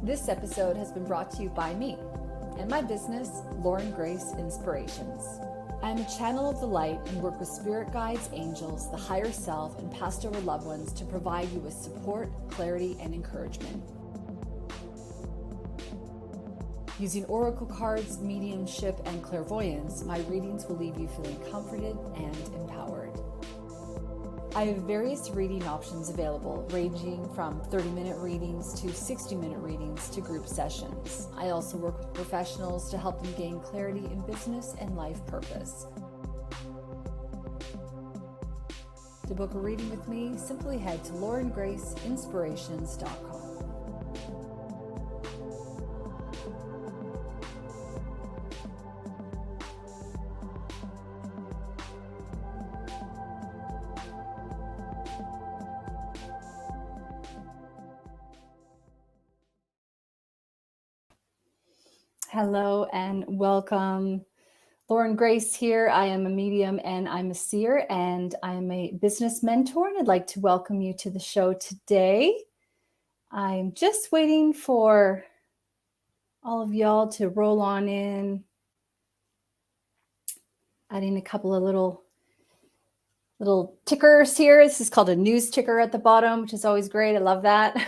This episode has been brought to you by me and my business, Lauren Grace Inspirations. I am a channel of the light and work with spirit guides, angels, the higher self, and passed over loved ones to provide you with support, clarity, and encouragement. Using oracle cards, mediumship, and clairvoyance, my readings will leave you feeling comforted and empowered. I have various reading options available, ranging from 30-minute readings to 60-minute readings to group sessions. I also work with professionals to help them gain clarity in business and life purpose. To book a reading with me, simply head to laurengraceinspirations.com. Hello and welcome. Lauren Grace here. I am a medium and I'm a seer and I'm a business mentor, and I'd like to welcome you to the show today. I'm just waiting for all of y'all to roll on in, adding a couple of little tickers here. This is called a news ticker at the bottom, which is always great. I love that.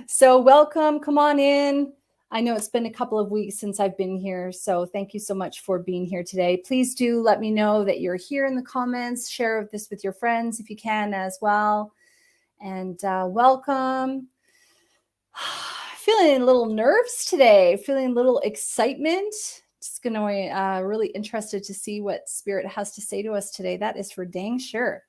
So welcome, come on in. I know it's been a couple of weeks since I've been here, so thank you so much for being here today. Please do let me know that you're here in the comments. Share this with your friends if you can as well. And welcome. Feeling a little nerves today, feeling a little excitement. Just going to really interested to see what Spirit has to say to us today. That is for dang sure.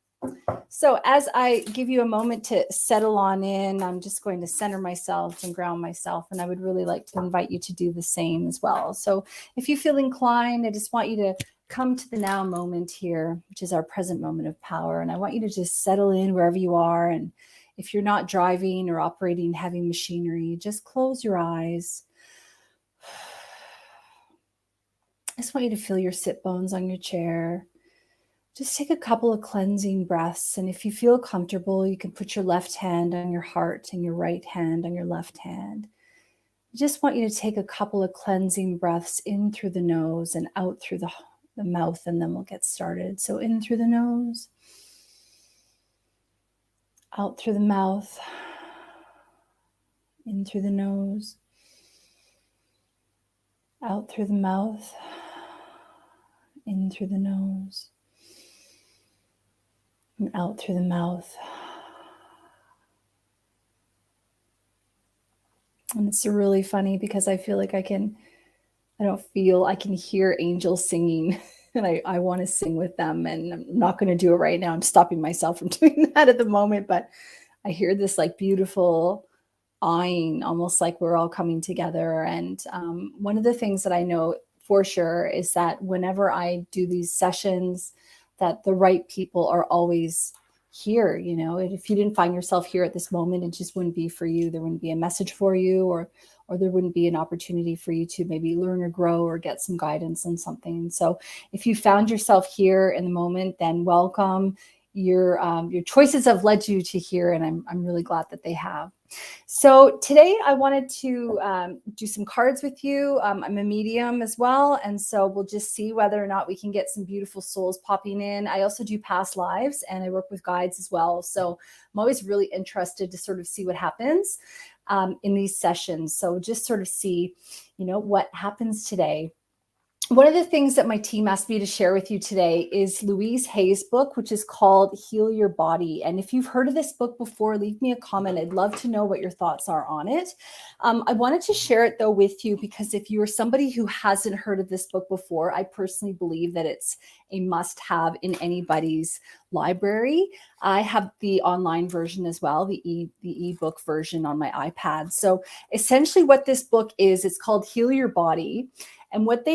So as I give you a moment to settle on in, I'm just going to center myself and ground myself. And I would really like to invite you to do the same as well. So if you feel inclined, I just want you to come to the now moment here, which is our present moment of power. And I want you to just settle in wherever you are. And if you're not driving or operating heavy machinery, just close your eyes. I just want you to feel your sit bones on your chair. Just take a couple of cleansing breaths. And if you feel comfortable, you can put your left hand on your heart and your right hand on your left hand. I just want you to take a couple of cleansing breaths in through the nose and out through the mouth, and then we'll get started. So in through the nose, out through the mouth, in through the nose, out through the mouth, in through the nose, and out through the mouth. And it's really funny because I feel like I can hear angels singing and I want to sing with them, and I'm not going to do it right now. I'm stopping myself from doing that at the moment, but I hear this like beautiful awing, almost like we're all coming together. And one of the things that I know for sure is that whenever I do these sessions, that the right people are always here. You know, if you didn't find yourself here at this moment, it just wouldn't be for you. There wouldn't be a message for you, or there wouldn't be an opportunity for you to maybe learn or grow or get some guidance on something. So if you found yourself here in the moment, then welcome. Your choices have led you to here, and I'm really glad that they have. So today I wanted to do some cards with you. I'm a medium as well, and so we'll just see whether or not we can get some beautiful souls popping in. I also do past lives, and I work with guides as well. So I'm always really interested to sort of see what happens in these sessions. So just sort of see, what happens today. One of the things that my team asked me to share with you today is Louise Hay's book, which is called Heal Your Body. And if you've heard of this book before, leave me a comment. I'd love to know what your thoughts are on it. I wanted to share it, though, with you because if you are somebody who hasn't heard of this book before, I personally believe that it's a must-have in anybody's library. I have the online version as well, the ebook version on my iPad. So essentially what this book is, it's called Heal Your Body. And what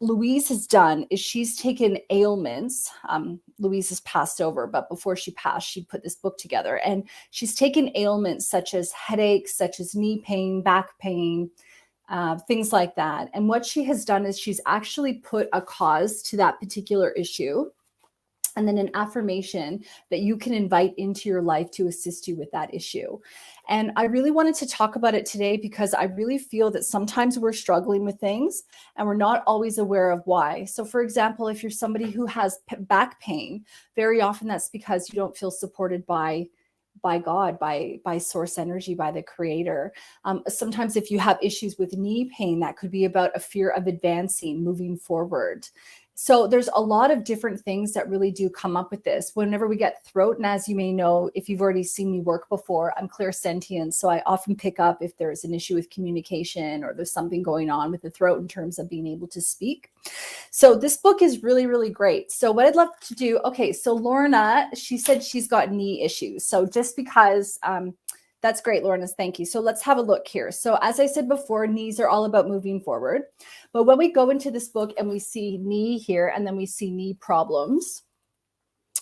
Louise has done is she's taken ailments. Louise has passed over, but before she passed, she put this book together. And she's taken ailments such as headaches, such as knee pain, back pain, things like that. And what she has done is she's actually put a cause to that particular issue. and then an affirmation that you can invite into your life to assist you with that issue. And I really wanted to talk about it today because I really feel that sometimes we're struggling with things and we're not always aware of why. So for example, if you're somebody who has back pain, very often that's because you don't feel supported by God, by source energy, by the creator. Sometimes if you have issues with knee pain, that could be about a fear of advancing, moving forward. So there's a lot of different things that really do come up with this. Whenever we get throat, and as you may know, if you've already seen me work before, I'm clairsentient. So I often pick up if there's an issue with communication or there's something going on with the throat in terms of being able to speak. So this book is really, really great. So what I'd love to do, okay, so Lorna, she said she's got knee issues. So just because, that's great, Lorna, thank you. So let's have a look here. So as I said before, knees are all about moving forward. But when we go into this book and we see knee here, and then we see knee problems,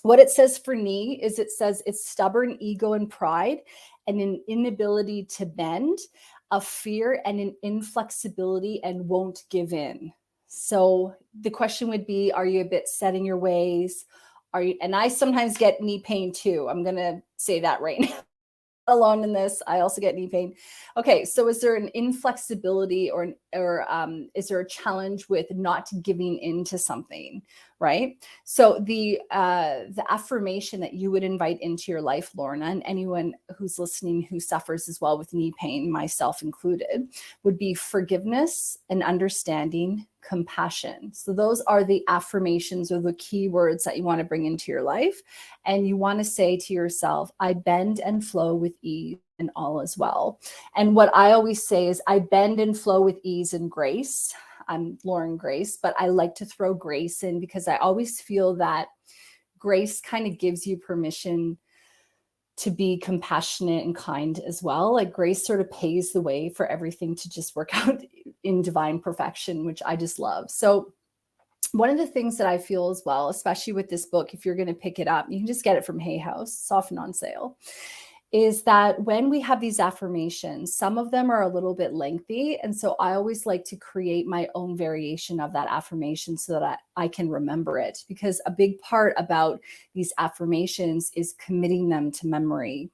what it says for knee is it says it's stubborn ego and pride and an inability to bend, a fear and an inflexibility and won't give in. So the question would be, are you a bit set in your ways? Are you, and I sometimes get knee pain too. I'm going to say that right now. Alone in this, I also get knee pain. Okay, so is there an inflexibility or is there a challenge with not giving into something, right? So the affirmation that you would invite into your life, Lorna, and anyone who's listening who suffers as well with knee pain, myself included, would be forgiveness and understanding, compassion. So those are the affirmations or the key words that you want to bring into your life. And you want to say to yourself, I bend and flow with ease and all is well. And what I always say is I bend and flow with ease and grace. I'm Lauren Grace, but I like to throw grace in because I always feel that grace kind of gives you permission to be compassionate and kind as well. Like grace sort of paves the way for everything to just work out in divine perfection, which I just love. So one of the things that I feel as well, especially with this book, if you're going to pick it up, you can just get it from Hay House, it's often on sale, is that when we have these affirmations, some of them are a little bit lengthy. And so I always like to create my own variation of that affirmation so that I can remember it, because a big part about these affirmations is committing them to memory.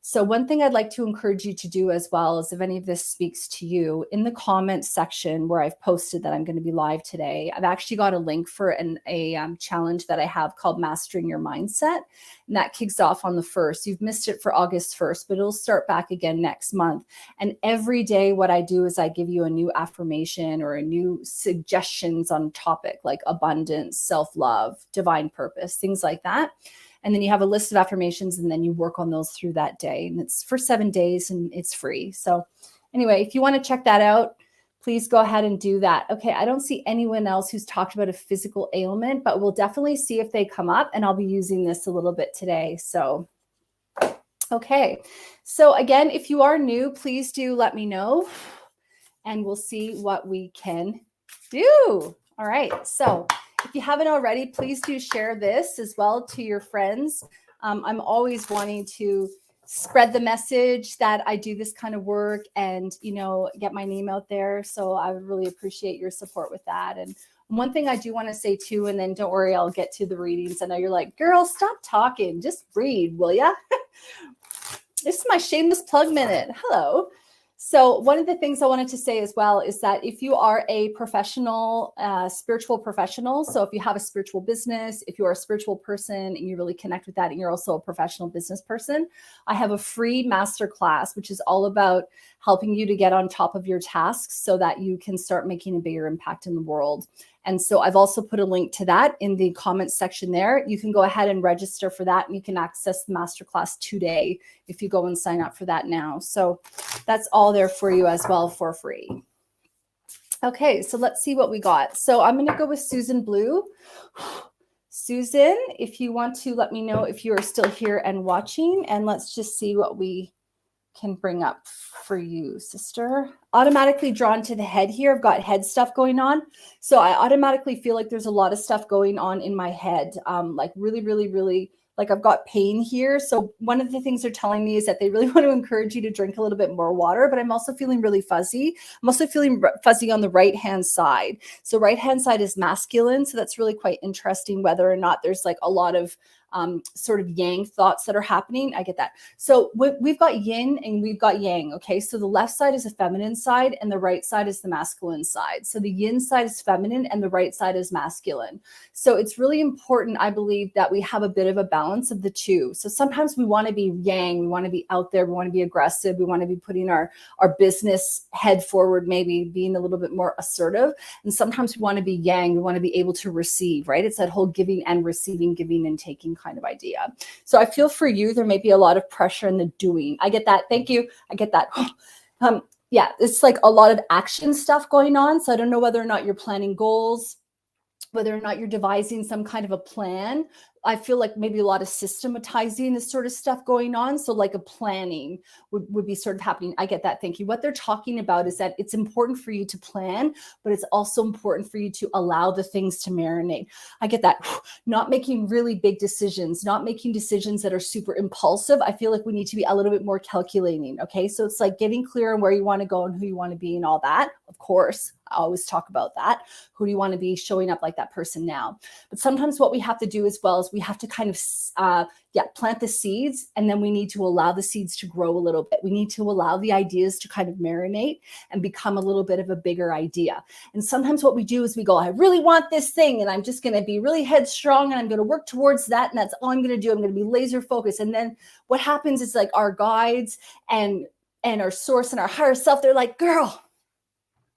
So one thing I'd like to encourage you to do as well is if any of this speaks to you, in the comments section where I've posted that I'm going to be live today, I've actually got a link for a challenge that I have called Mastering Your Mindset. And that kicks off on the 1st. You've missed it for August 1st, but it'll start back again next month. And every day what I do is I give you a new affirmation or a new suggestions on topic like abundance, self-love, divine purpose, things like that. And then you have a list of affirmations and then you work on those through that day. And it's for 7 days and it's free. So anyway, if you want to check that out, please go ahead and do that. Okay, I don't see anyone else who's talked about a physical ailment, but we'll definitely see if they come up, and I'll be using this a little bit today. So, okay. So again, if you are new, please do let me know and we'll see what we can do. All right. So if you haven't already, please do share this as well to your friends. I'm always wanting to spread the message that I do this kind of work and, you know, get my name out there. So I would really appreciate your support with that. And one thing I do want to say too, and then don't worry, I'll get to the readings. I know you're like, girl, stop talking, just read, will ya? This is my shameless plug minute. Hello. So one of the things I wanted to say as well is that if you are a professional, spiritual professional, so if you have a spiritual business, if you're a spiritual person and you really connect with that and you're also a professional business person, I have a free masterclass, which is all about helping you to get on top of your tasks so that you can start making a bigger impact in the world. And so I've also put a link to that in the comments section there. You can go ahead and register for that and you can access the masterclass today if you go and sign up for that now. So that's all there for you as well for free. Okay, so let's see what we got. So I'm going to go with Susan Blue. Susan, if you want to let me know if you are still here and watching, and let's just see what we can bring up for you, sister. Automatically drawn to the head here. I've got head stuff going on. So I automatically feel like there's a lot of stuff going on in my head, like really, really, really like I've got pain here. So one of the things they're telling me is that they really want to encourage you to drink a little bit more water, but I'm also feeling really fuzzy. I'm also feeling fuzzy on the right-hand side. So right-hand side is masculine. So that's really quite interesting, whether or not there's like a lot of sort of yang thoughts that are happening. I get that. So we've got yin and we've got yang. Okay. So the left side is the feminine side and the right side is the masculine side. So the yin side is feminine and the right side is masculine. So it's really important, I believe, that we have a bit of a balance of the two. So sometimes we want to be yang, we want to be out there, we want to be aggressive, we want to be putting our business head forward, maybe being a little bit more assertive. And sometimes we want to be yang, we want to be able to receive, right? It's that whole giving and receiving, giving and taking kind of idea. So I feel for you, there may be a lot of pressure in the doing. I get that. Thank you. I get that. Yeah, it's like a lot of action stuff going on. So I don't know whether or not you're planning goals, whether or not you're devising some kind of a plan. I feel like maybe a lot of systematizing this sort of stuff going on. So like a planning would be sort of happening. I get that. Thank you. What they're talking about is that it's important for you to plan, but it's also important for you to allow the things to marinate. I get that. Not making really big decisions, not making decisions that are super impulsive. I feel like we need to be a little bit more calculating. Okay. So it's like getting clear on where you want to go and who you want to be and all that. Of course, I always talk about that. Who do you want to be, showing up like that person now? But sometimes what we have to do as well is we have to kind of plant the seeds, and then we need to allow the seeds to grow a little bit. We need to allow the ideas to kind of marinate and become a little bit of a bigger idea. And sometimes what we do is we go, I really want this thing, and I'm just going to be really headstrong, and I'm going to work towards that, and that's all I'm going to do. I'm going to be laser focused. And then what happens is like our guides and our source and our higher self, they're like, girl,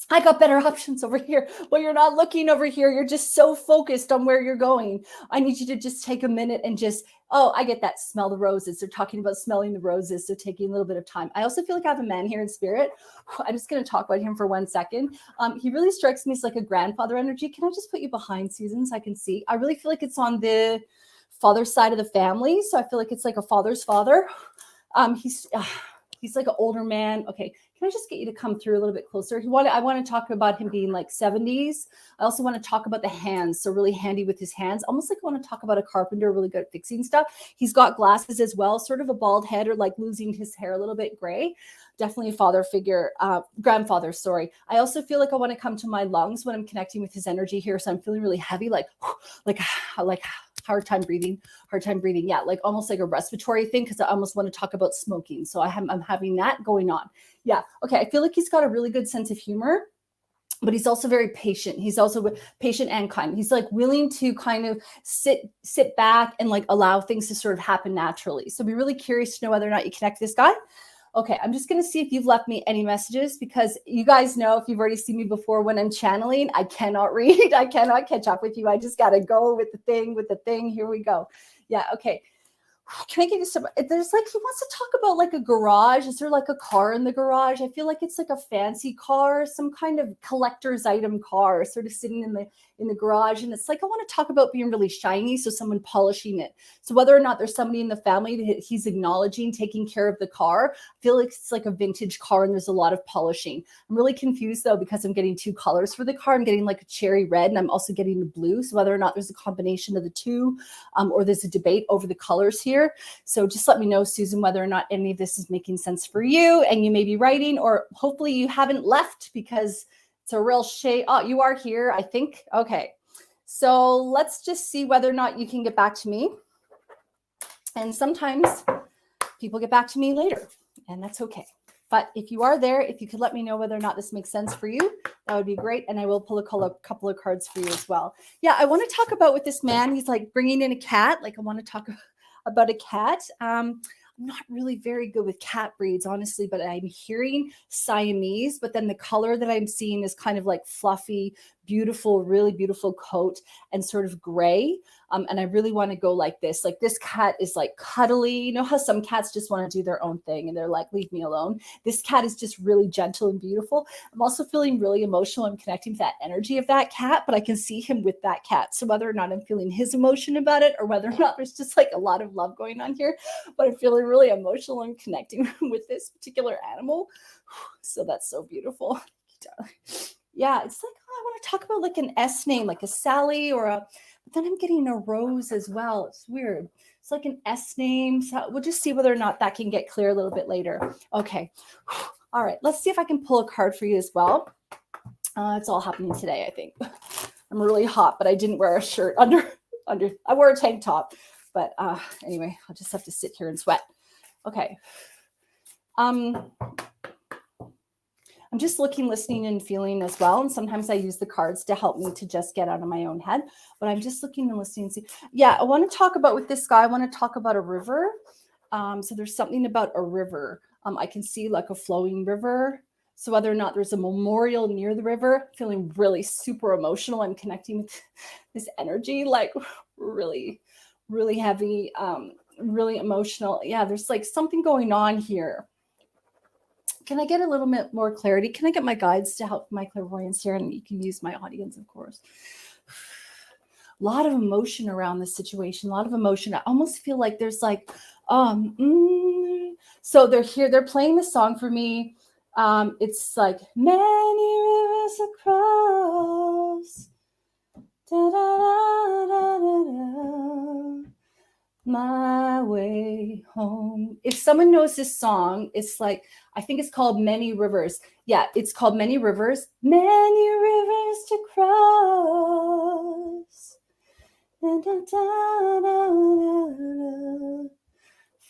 I got better options over here. Well, you're not looking over here. You're just so focused on where you're going. I need you to just take a minute and just, oh, I get that. Smell the roses. They're talking about smelling the roses. So taking a little bit of time. I also feel like I have a man here in spirit. I'm just going to talk about him for 1 second. He really strikes me as like a grandfather energy. Can I just put you behind, Susan, so I can see? I really feel like it's on the father's side of the family. So I feel like it's like a father's father. He's like an older man. Okay. Can I just get you to come through a little bit closer? I want to talk about him being like 70s. I also want to talk about the hands. So really handy with his hands, almost like I want to talk about a carpenter, really good at fixing stuff. He's got glasses as well, sort of a bald head or like losing his hair a little bit gray. Definitely a father figure, grandfather, sorry. I also feel like I want to come to my lungs when I'm connecting with his energy here. So I'm feeling really heavy, like hard time breathing. Yeah, like almost like a respiratory thing, because I almost want to talk about smoking. So I'm having that going on. Yeah. Okay. I feel like he's got a really good sense of humor, but he's also very patient. He's also patient and kind. He's like willing to kind of sit back and like allow things to sort of happen naturally. So be really curious to know whether or not you connect with this guy. Okay, I'm just going to see if you've left me any messages, because you guys know, if you've already seen me before, when I'm channeling, I cannot read. I cannot catch up with you. I just got to go with the thing. Here we go. Yeah, okay. Can I give you some? There's like, he wants to talk about like a garage. Is there like a car in the garage? I feel like it's like a fancy car, some kind of collector's item car, sort of sitting in the garage. And it's like, I want to talk about being really shiny, so someone polishing it. So whether or not there's somebody in the family that he's acknowledging taking care of the car, I feel like it's like a vintage car and there's a lot of polishing. I'm really confused though, because I'm getting two colors for the car. I'm getting like a cherry red, and I'm also getting the blue. So whether or not there's a combination of the two, or there's a debate over the colors here. So just let me know, Susan, whether or not any of this is making sense for you, and you may be writing, or hopefully you haven't left, because it's a real shame. Oh, you are here, I think. Okay. So let's just see whether or not you can get back to me. And sometimes people get back to me later, and that's okay. But if you are there, if you could let me know whether or not this makes sense for you, that would be great. And I will pull a couple of cards for you as well. Yeah, I want to talk about with this man. He's like bringing in a cat. Like, I want to talk about a cat. I'm not really very good with cat breeds, honestly, but I'm hearing Siamese, but then the color that I'm seeing is kind of like fluffy, beautiful, really beautiful coat and sort of gray. And I really want to go like this. Like, this cat is like cuddly. You know how some cats just want to do their own thing and they're like, leave me alone. This cat is just really gentle and beautiful. I'm also feeling really emotional. I'm connecting to that energy of that cat, but I can see him with that cat. So whether or not I'm feeling his emotion about it, or whether or not there's just like a lot of love going on here, but I'm feeling really emotional and connecting with this particular animal. So that's so beautiful. Yeah, it's like, I want to talk about like an S name, like a Sally or a, but then I'm getting a Rose as well. It's weird. It's like an S name. So we'll just see whether or not that can get clear a little bit later. Okay. All right. Let's see if I can pull a card for you as well. It's all happening today, I think. I'm really hot, but I didn't wear a shirt under. I wore a tank top, but anyway, I'll just have to sit here and sweat. Okay. I'm just looking, listening, and feeling as well. And sometimes I use the cards to help me to just get out of my own head. But I'm just looking and listening. Yeah, I want to talk about with this guy. I want to talk about a river. So there's something about a river. I can see like a flowing river. So whether or not there's a memorial near the river, feeling really super emotional. I'm connecting with this energy, like really, really heavy, really emotional. Yeah, there's like something going on here. Can I get a little bit more clarity? Can I get my guides to help my clairvoyance here? And you can use my audience, of course. A lot of emotion around this situation, a lot of emotion. I almost feel like there's like, so they're here, they're playing the song for me. It's like many rivers across, da, da, da, da, da, da, my way home. If someone knows this song, it's like, I think it's called Many Rivers. Yeah, it's called Many Rivers. Many rivers to cross. Da, da, da, da, da, da.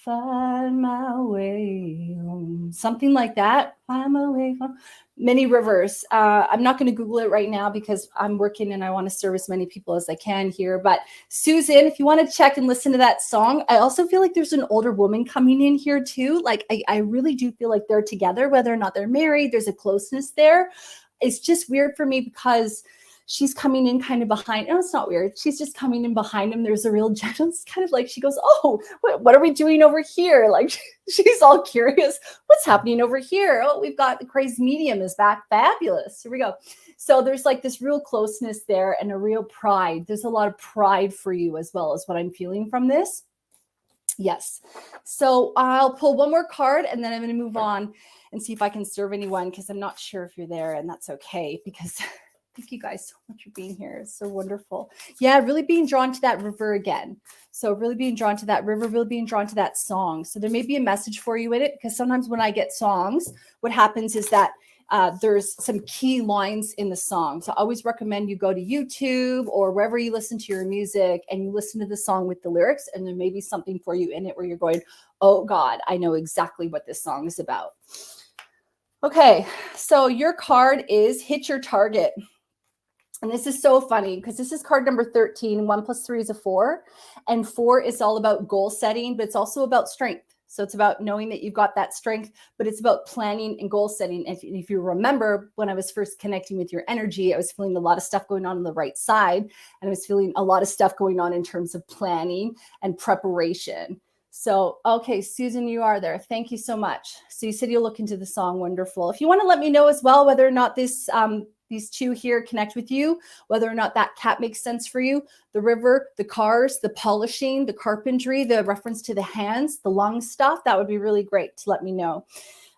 Find my way home. Something like that. Find my way home. Many rivers. I'm not going to Google it right now because I'm working and I want to serve as many people as I can here. But Susan, if you want to check and listen to that song, I also feel like there's an older woman coming in here too. Like I really do feel like they're together, whether or not they're married. There's a closeness there. It's just weird for me because she's coming in kind of behind. No, it's not weird. She's just coming in behind him. There's a real gentle, it's kind of like she goes, oh, what are we doing over here? Like she's all curious. What's happening over here? Oh, we've got the crazy medium is back. Fabulous. Here we go. So there's like this real closeness there and a real pride. There's a lot of pride for you as well as what I'm feeling from this. Yes. So I'll pull one more card and then I'm going to move on and see if I can serve anyone because I'm not sure if you're there and that's okay because thank you guys so much for being here. It's so wonderful. Yeah, really being drawn to that river again. So really being drawn to that river, really being drawn to that song. So there may be a message for you in it because sometimes when I get songs, what happens is that there's some key lines in the song. So I always recommend you go to YouTube or wherever you listen to your music and you listen to the song with the lyrics and there may be something for you in it where you're going, oh God, I know exactly what this song is about. Okay, so your card is Hit Your Target. And this is so funny because this is card number 13. 1 + 3 is a 4. And 4 is all about goal setting, but it's also about strength. So it's about knowing that you've got that strength, but it's about planning and goal setting. And if you remember, when I was first connecting with your energy, I was feeling a lot of stuff going on the right side. And I was feeling a lot of stuff going on in terms of planning and preparation. So, okay, Susan, you are there. Thank you so much. So you said you'll look into the song. Wonderful. If you want to let me know as well, whether or not this, these two here connect with you, whether or not that cat makes sense for you, the river, the cars, the polishing, the carpentry, the reference to the hands, the lung stuff, that would be really great to let me know.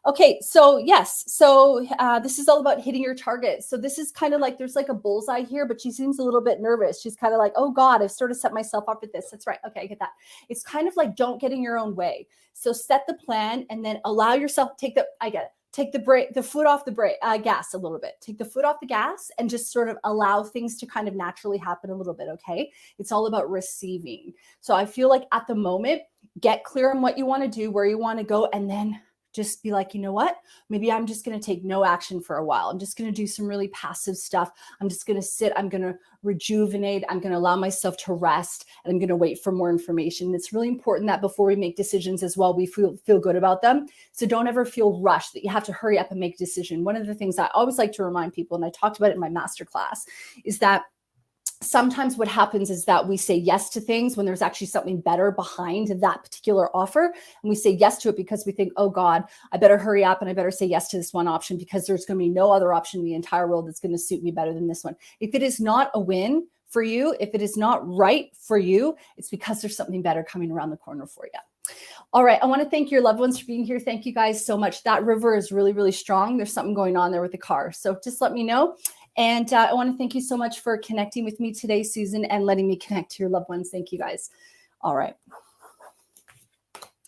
Okay, so yes, so this is all about hitting your target. So this is kind of like, there's like a bullseye here, but she seems a little bit nervous. She's kind of like, oh God, I've sort of set myself up with this. That's right. Okay, I get that. It's kind of like, don't get in your own way. So set the plan and then allow yourself, I get it. Take the foot off the gas a little bit. Take the foot off the gas and just sort of allow things to kind of naturally happen a little bit, okay? It's all about receiving. So I feel like at the moment, get clear on what you want to do, where you want to go, and then just be like, you know what? Maybe I'm just going to take no action for a while. I'm just going to do some really passive stuff. I'm just going to sit. I'm going to rejuvenate. I'm going to allow myself to rest and I'm going to wait for more information. It's really important that before we make decisions as well, we feel good about them. So don't ever feel rushed that you have to hurry up and make a decision. One of the things I always like to remind people, and I talked about it in my masterclass, is that sometimes what happens is that we say yes to things when there's actually something better behind that particular offer. And we say yes to it because we think, oh God, I better hurry up and I better say yes to this one option because there's going to be no other option in the entire world that's going to suit me better than this one. If it is not a win for you, if it is not right for you, it's because there's something better coming around the corner for you. All right. I want to thank your loved ones for being here. Thank you guys so much. That river is really, really strong. There's something going on there with the car. So just let me know. And I want to thank you so much for connecting with me today, Susan, and letting me connect to your loved ones. Thank you, guys. All right.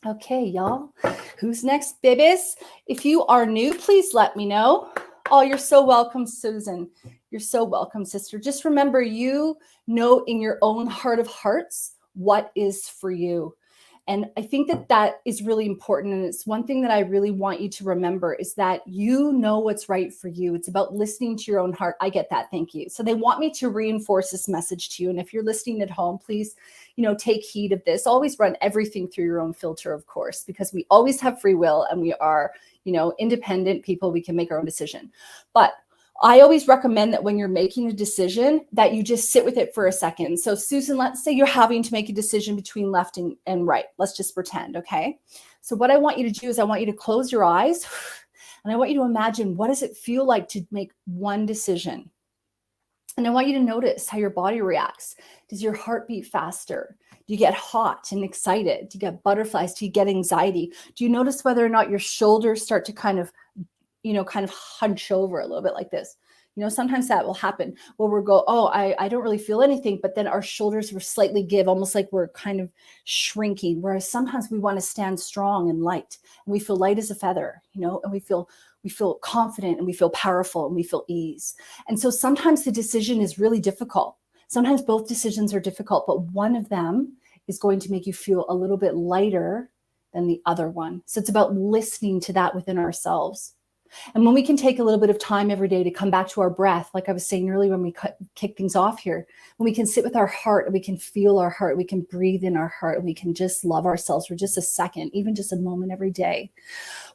Okay, y'all. Who's next, babies? If you are new, please let me know. Oh, you're so welcome, Susan. You're so welcome, sister. Just remember, you know in your own heart of hearts what is for you. And I think that that is really important. And it's one thing that I really want you to remember is that you know what's right for you. It's about listening to your own heart. I get that. Thank you. So they want me to reinforce this message to you. And if you're listening at home, please, take heed of this. Always run everything through your own filter, of course, because we always have free will and we are, independent people. We can make our own decision. But I always recommend that when you're making a decision that you just sit with it for a second. So Susan, let's say you're having to make a decision between left and right. Let's just pretend, okay? So what I want you to do is I want you to close your eyes and I want you to imagine, what does it feel like to make one decision? And I want you to notice how your body reacts. Does your heart beat faster? Do you get hot and excited? Do you get butterflies? Do you get anxiety? Do you notice whether or not your shoulders start to kind of hunch over a little bit like this? Sometimes that will happen where we'll go, oh, I don't really feel anything, but then our shoulders will slightly give, almost like we're kind of shrinking. Whereas sometimes we want to stand strong and light, and we feel light as a feather, and we feel confident and we feel powerful and we feel ease. And so sometimes the decision is really difficult. Sometimes both decisions are difficult, but one of them is going to make you feel a little bit lighter than the other one. So it's about listening to that within ourselves. And when we can take a little bit of time every day to come back to our breath, like I was saying earlier when we kick things off here, when we can sit with our heart and we can feel our heart, we can breathe in our heart, and we can just love ourselves for just a second, even just a moment every day.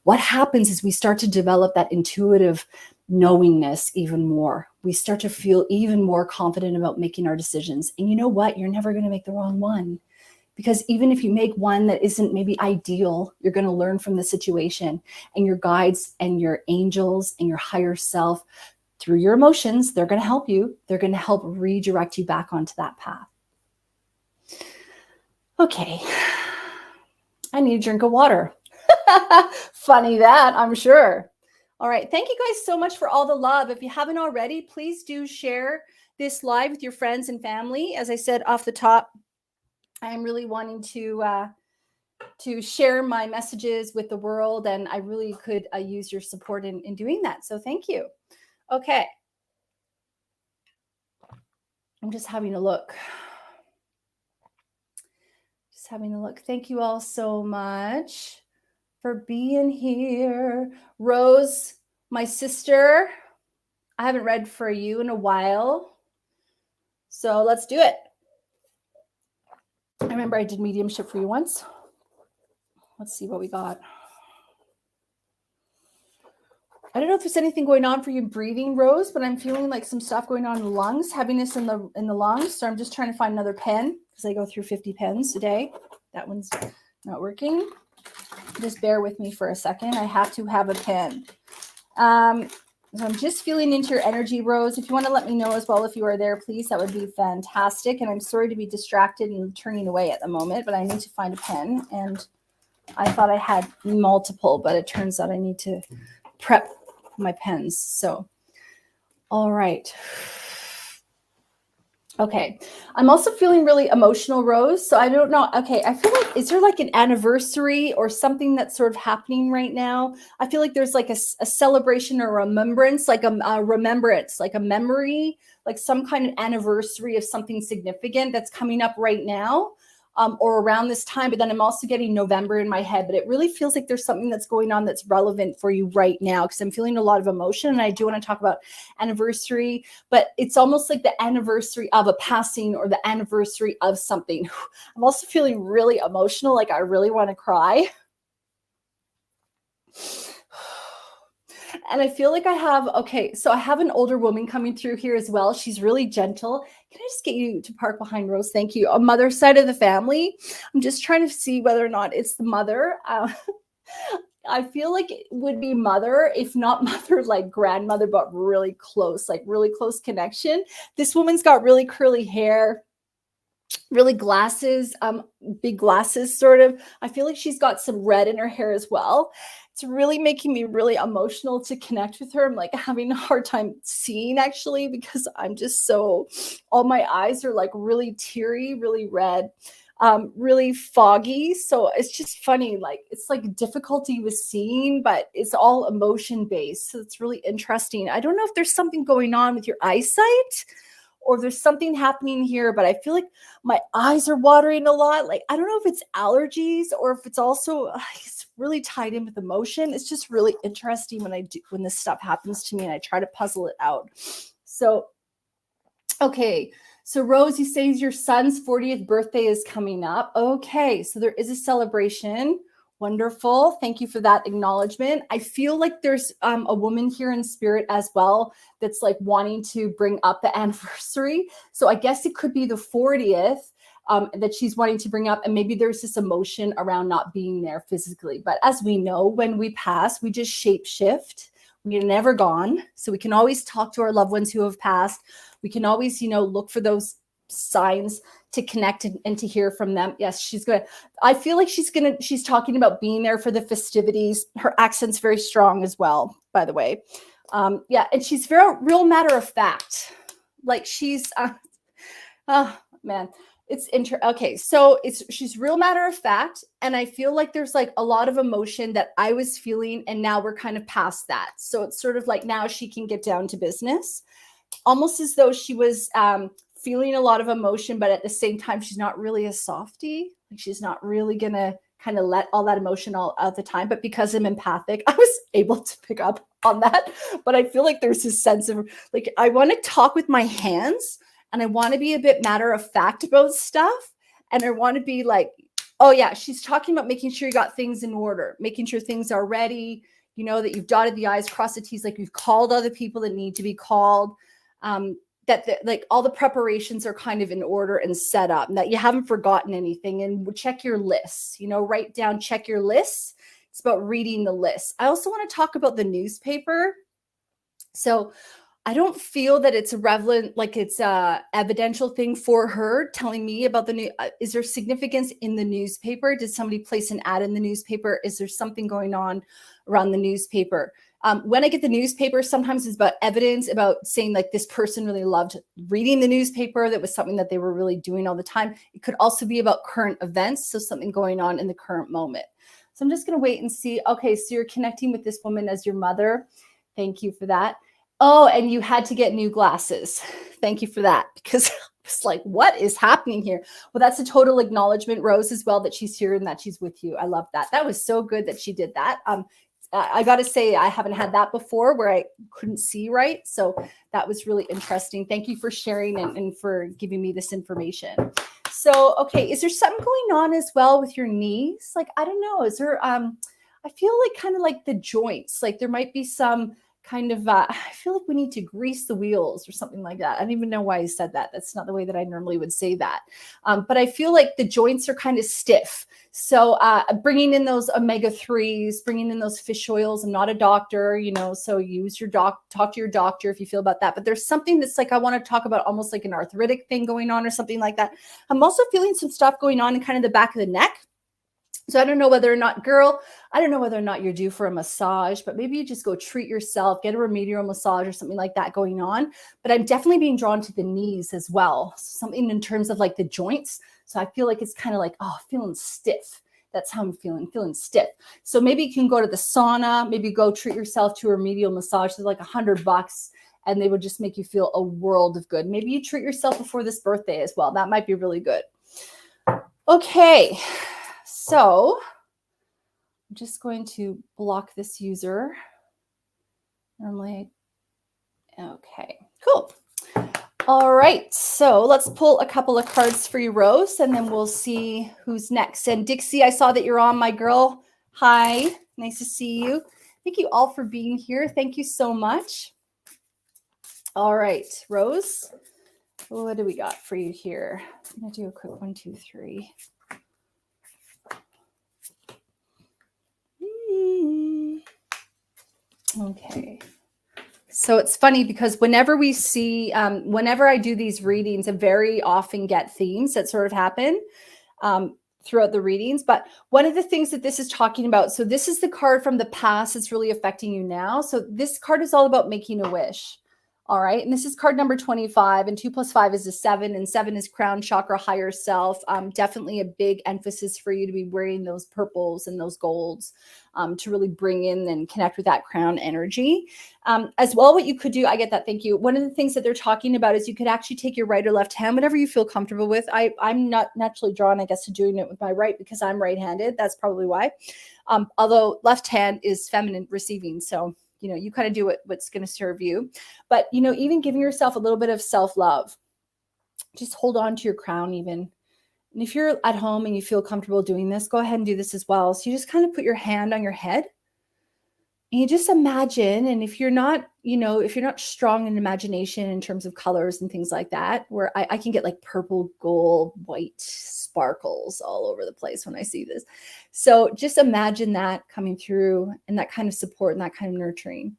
What happens is we start to develop that intuitive knowingness even more. We start to feel even more confident about making our decisions. And you know what? You're never going to make the wrong one. Because even if you make one that isn't maybe ideal, you're going to learn from the situation, and your guides and your angels and your higher self, through your emotions, they're going to help you. They're going to help redirect you back onto that path. Okay. I need a drink of water. Funny that, I'm sure. All right. Thank you guys so much for all the love. If you haven't already, please do share this live with your friends and family. As I said off the top, I'm really wanting to share my messages with the world, and I really could use your support in doing that. So thank you. Okay. I'm just having a look. Thank you all so much for being here. Rose, my sister, I haven't read for you in a while. So let's do it. I remember I did mediumship for you once. Let's see what we got. I don't know if there's anything going on for you breathing, Rose, but I'm feeling like some stuff going on in the lungs, heaviness in the lungs. So I'm just trying to find another pen because I go through 50 pens a day. That one's not working. Just bear with me for a second. I have to have a pen. So I'm just feeling into your energy, Rose. If you want to let me know as well, if you are there, please, that would be fantastic. And I'm sorry to be distracted and turning away at the moment, but I need to find a pen. And I thought I had multiple, but it turns out I need to prep my pens. So, all right. Okay. I'm also feeling really emotional, Rose. So I don't know. Okay. I feel like, is there like an anniversary or something that's sort of happening right now? I feel like there's like a celebration or remembrance, like a remembrance, like a memory, like some kind of anniversary of something significant that's coming up right now. Or around this time, but then I'm also getting November in my head, but it really feels like there's something that's going on that's relevant for you right now, because I'm feeling a lot of emotion, and I do want to talk about anniversary, but it's almost like the anniversary of a passing or the anniversary of something. I'm also feeling really emotional, like I really want to cry. And I feel like I have an older woman coming through here as well. She's really gentle. Can I just get you to park behind Rose? Thank you. A mother's side of the family. I'm just trying to see whether or not it's the mother. I feel like it would be mother, if not mother, like grandmother, but really close connection. This woman's got really curly hair. really glasses, big glasses sort of. I feel like she's got some red in her hair as well. It's really making me really emotional to connect with her. I'm like having a hard time seeing actually because I'm just so, all my eyes are like really teary, really red, really foggy. So it's just funny. Like it's like difficulty with seeing, but it's all emotion based. So it's really interesting. I don't know if there's something going on with your eyesight or there's something happening here, but I feel like my eyes are watering a lot. Like, I don't know if it's allergies or if it's also, it's really tied in with emotion. It's just really interesting when this stuff happens to me and I try to puzzle it out. So, okay. So Rose, you say your son's 40th birthday is coming up. Okay. So there is a celebration. Wonderful. Thank you for that acknowledgement. I feel like there's a woman here in spirit as well that's like wanting to bring up the anniversary. So I guess it could be the 40th that she's wanting to bring up. And maybe there's this emotion around not being there physically. But as we know, when we pass, we just shape shift. We're never gone. So we can always talk to our loved ones who have passed. We can always, look for those signs to connect and to hear from them. Yes, she's good. I feel like she's talking about being there for the festivities. Her accent's very strong as well, by the way. Yeah, and she's very real matter of fact. Like she's, oh man, it's okay. So she's real matter of fact, and I feel like there's like a lot of emotion that I was feeling, and now we're kind of past that. So it's sort of like now she can get down to business, almost as though she was feeling a lot of emotion, but at the same time, she's not really a softie. Like she's not really gonna kind of let all that emotion all out the time. But because I'm empathic, I was able to pick up on that. But I feel like there's this sense of like I want to talk with my hands, and I want to be a bit matter of fact about stuff, and I want to be like, oh yeah, she's talking about making sure you got things in order, making sure things are ready. That you've dotted the I's, crossed the T's, like you've called other people that need to be called. Like all the preparations are kind of in order and set up, and that you haven't forgotten anything, and check your lists, write down, check your lists. It's about reading the list. I also want to talk about the newspaper. So I don't feel that it's relevant, like it's a evidential thing for her telling me about the new. Is there significance in the newspaper? Did somebody place an ad in the newspaper? Is there something going on around the newspaper? When I get the newspaper, sometimes it's about evidence, about saying like this person really loved reading the newspaper. That was something that they were really doing all the time. It could also be about current events. So something going on in the current moment. So I'm just going to wait and see. Okay, so you're connecting with this woman as your mother. Thank you for that. Oh, and you had to get new glasses. Thank you for that, because it's like, what is happening here? Well, that's a total acknowledgement, Rose, as well, that she's here and that she's with you. I love that. That was so good that she did that. I got to say, I haven't had that before where I couldn't see right. So that was really interesting. Thank you for sharing and for giving me this information. So, okay, is there something going on as well with your knees? Like, I don't know. Is there, I feel like kind of like the joints, like there might be some kind of, I feel like we need to grease the wheels or something like that. I don't even know why I said that. That's not the way that I normally would say that. But I feel like the joints are kind of stiff. So bringing in those omega-3s, bringing in those fish oils. I'm not a doctor, so use your talk to your doctor if you feel about that. But there's something that's like, I want to talk about almost like an arthritic thing going on or something like that. I'm also feeling some stuff going on in kind of the back of the neck. So I don't know whether or not, girl, I don't know whether or not you're due for a massage, but maybe you just go treat yourself, get a remedial massage or something like that going on. But I'm definitely being drawn to the knees as well. So something in terms of like the joints. So I feel like it's kind of like, feeling stiff. That's how I'm feeling stiff. So maybe you can go to the sauna, maybe go treat yourself to a remedial massage. It's like $100 and they would just make you feel a world of good. Maybe you treat yourself before this birthday as well. That might be really good. Okay. So I'm just going to block this user. Normally, okay, cool. All right, so let's pull a couple of cards for you, Rose, and then we'll see who's next. And Dixie, I saw that you're on, my girl. Hi, nice to see you. Thank you all for being here. Thank you so much. All right, Rose, what do we got for you here? I'm gonna do a quick 1, 2, 3. Okay, So it's funny because whenever we see, whenever I do these readings, I very often get themes that sort of happen throughout the readings. But one of the things that this is talking about, so this is the card from the past that's really affecting you now. So this card is all about making a wish. All right. And this is card number 25, and 2 plus 5 is a 7, and 7 is crown chakra, higher self. Definitely a big emphasis for you to be wearing those purples and those golds to really bring in and connect with that crown energy. As well, what you could do, I get that, thank you. One of the things that they're talking about is you could actually take your right or left hand, whatever you feel comfortable with. I'm not naturally drawn, I guess, to doing it with my right because I'm right-handed. That's probably why. Although left hand is feminine receiving. So you kind of do what's going to serve you. But, even giving yourself a little bit of self-love, just hold on to your crown even. And if you're at home and you feel comfortable doing this, go ahead and do this as well. So you just kind of put your hand on your head and you just imagine. And if you're not, if you're not strong in imagination in terms of colors and things like that, where I can get like purple, gold, white sparkles all over the place when I see this. So just imagine that coming through and that kind of support and that kind of nurturing.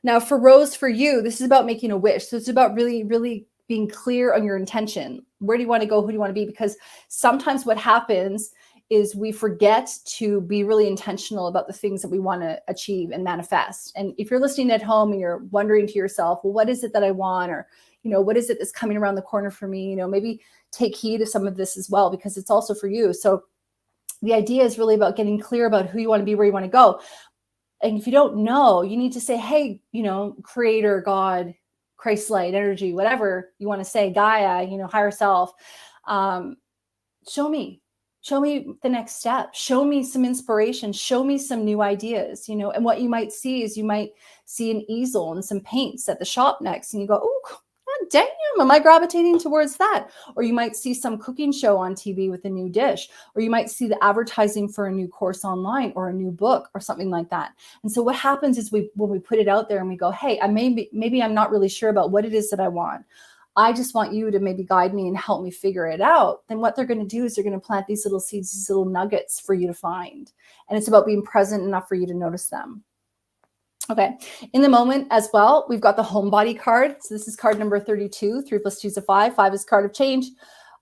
Now for Rose, for you, this is about making a wish. So it's about really, really being clear on your intention. Where do you want to go? Who do you want to be? Because sometimes what happens is we forget to be really intentional about the things that we want to achieve and manifest. And if you're listening at home and you're wondering to yourself, well, what is it that I want? Or, what is it that's coming around the corner for me? Maybe take heed of some of this as well, because it's also for you. So the idea is really about getting clear about who you want to be, where you want to go. And if you don't know, you need to say, hey, creator, God, Christ light, energy, whatever you want to say, Gaia, higher self, show me the next step, show me some inspiration, show me some new ideas, and what you might see is you might see an easel and some paints at the shop next and you go, oh, damn, am I gravitating towards that? Or you might see some cooking show on TV with a new dish, or you might see the advertising for a new course online or a new book or something like that. And so what happens is when we put it out there and we go, hey, maybe I'm not really sure about what it is that I want. I just want you to maybe guide me and help me figure it out. Then what they're going to do is they're going to plant these little seeds, these little nuggets for you to find. And it's about being present enough for you to notice them. Okay, in the moment as well, we've got the homebody card. So this is card number 32. 3 plus 2 is a 5. 5 is card of change.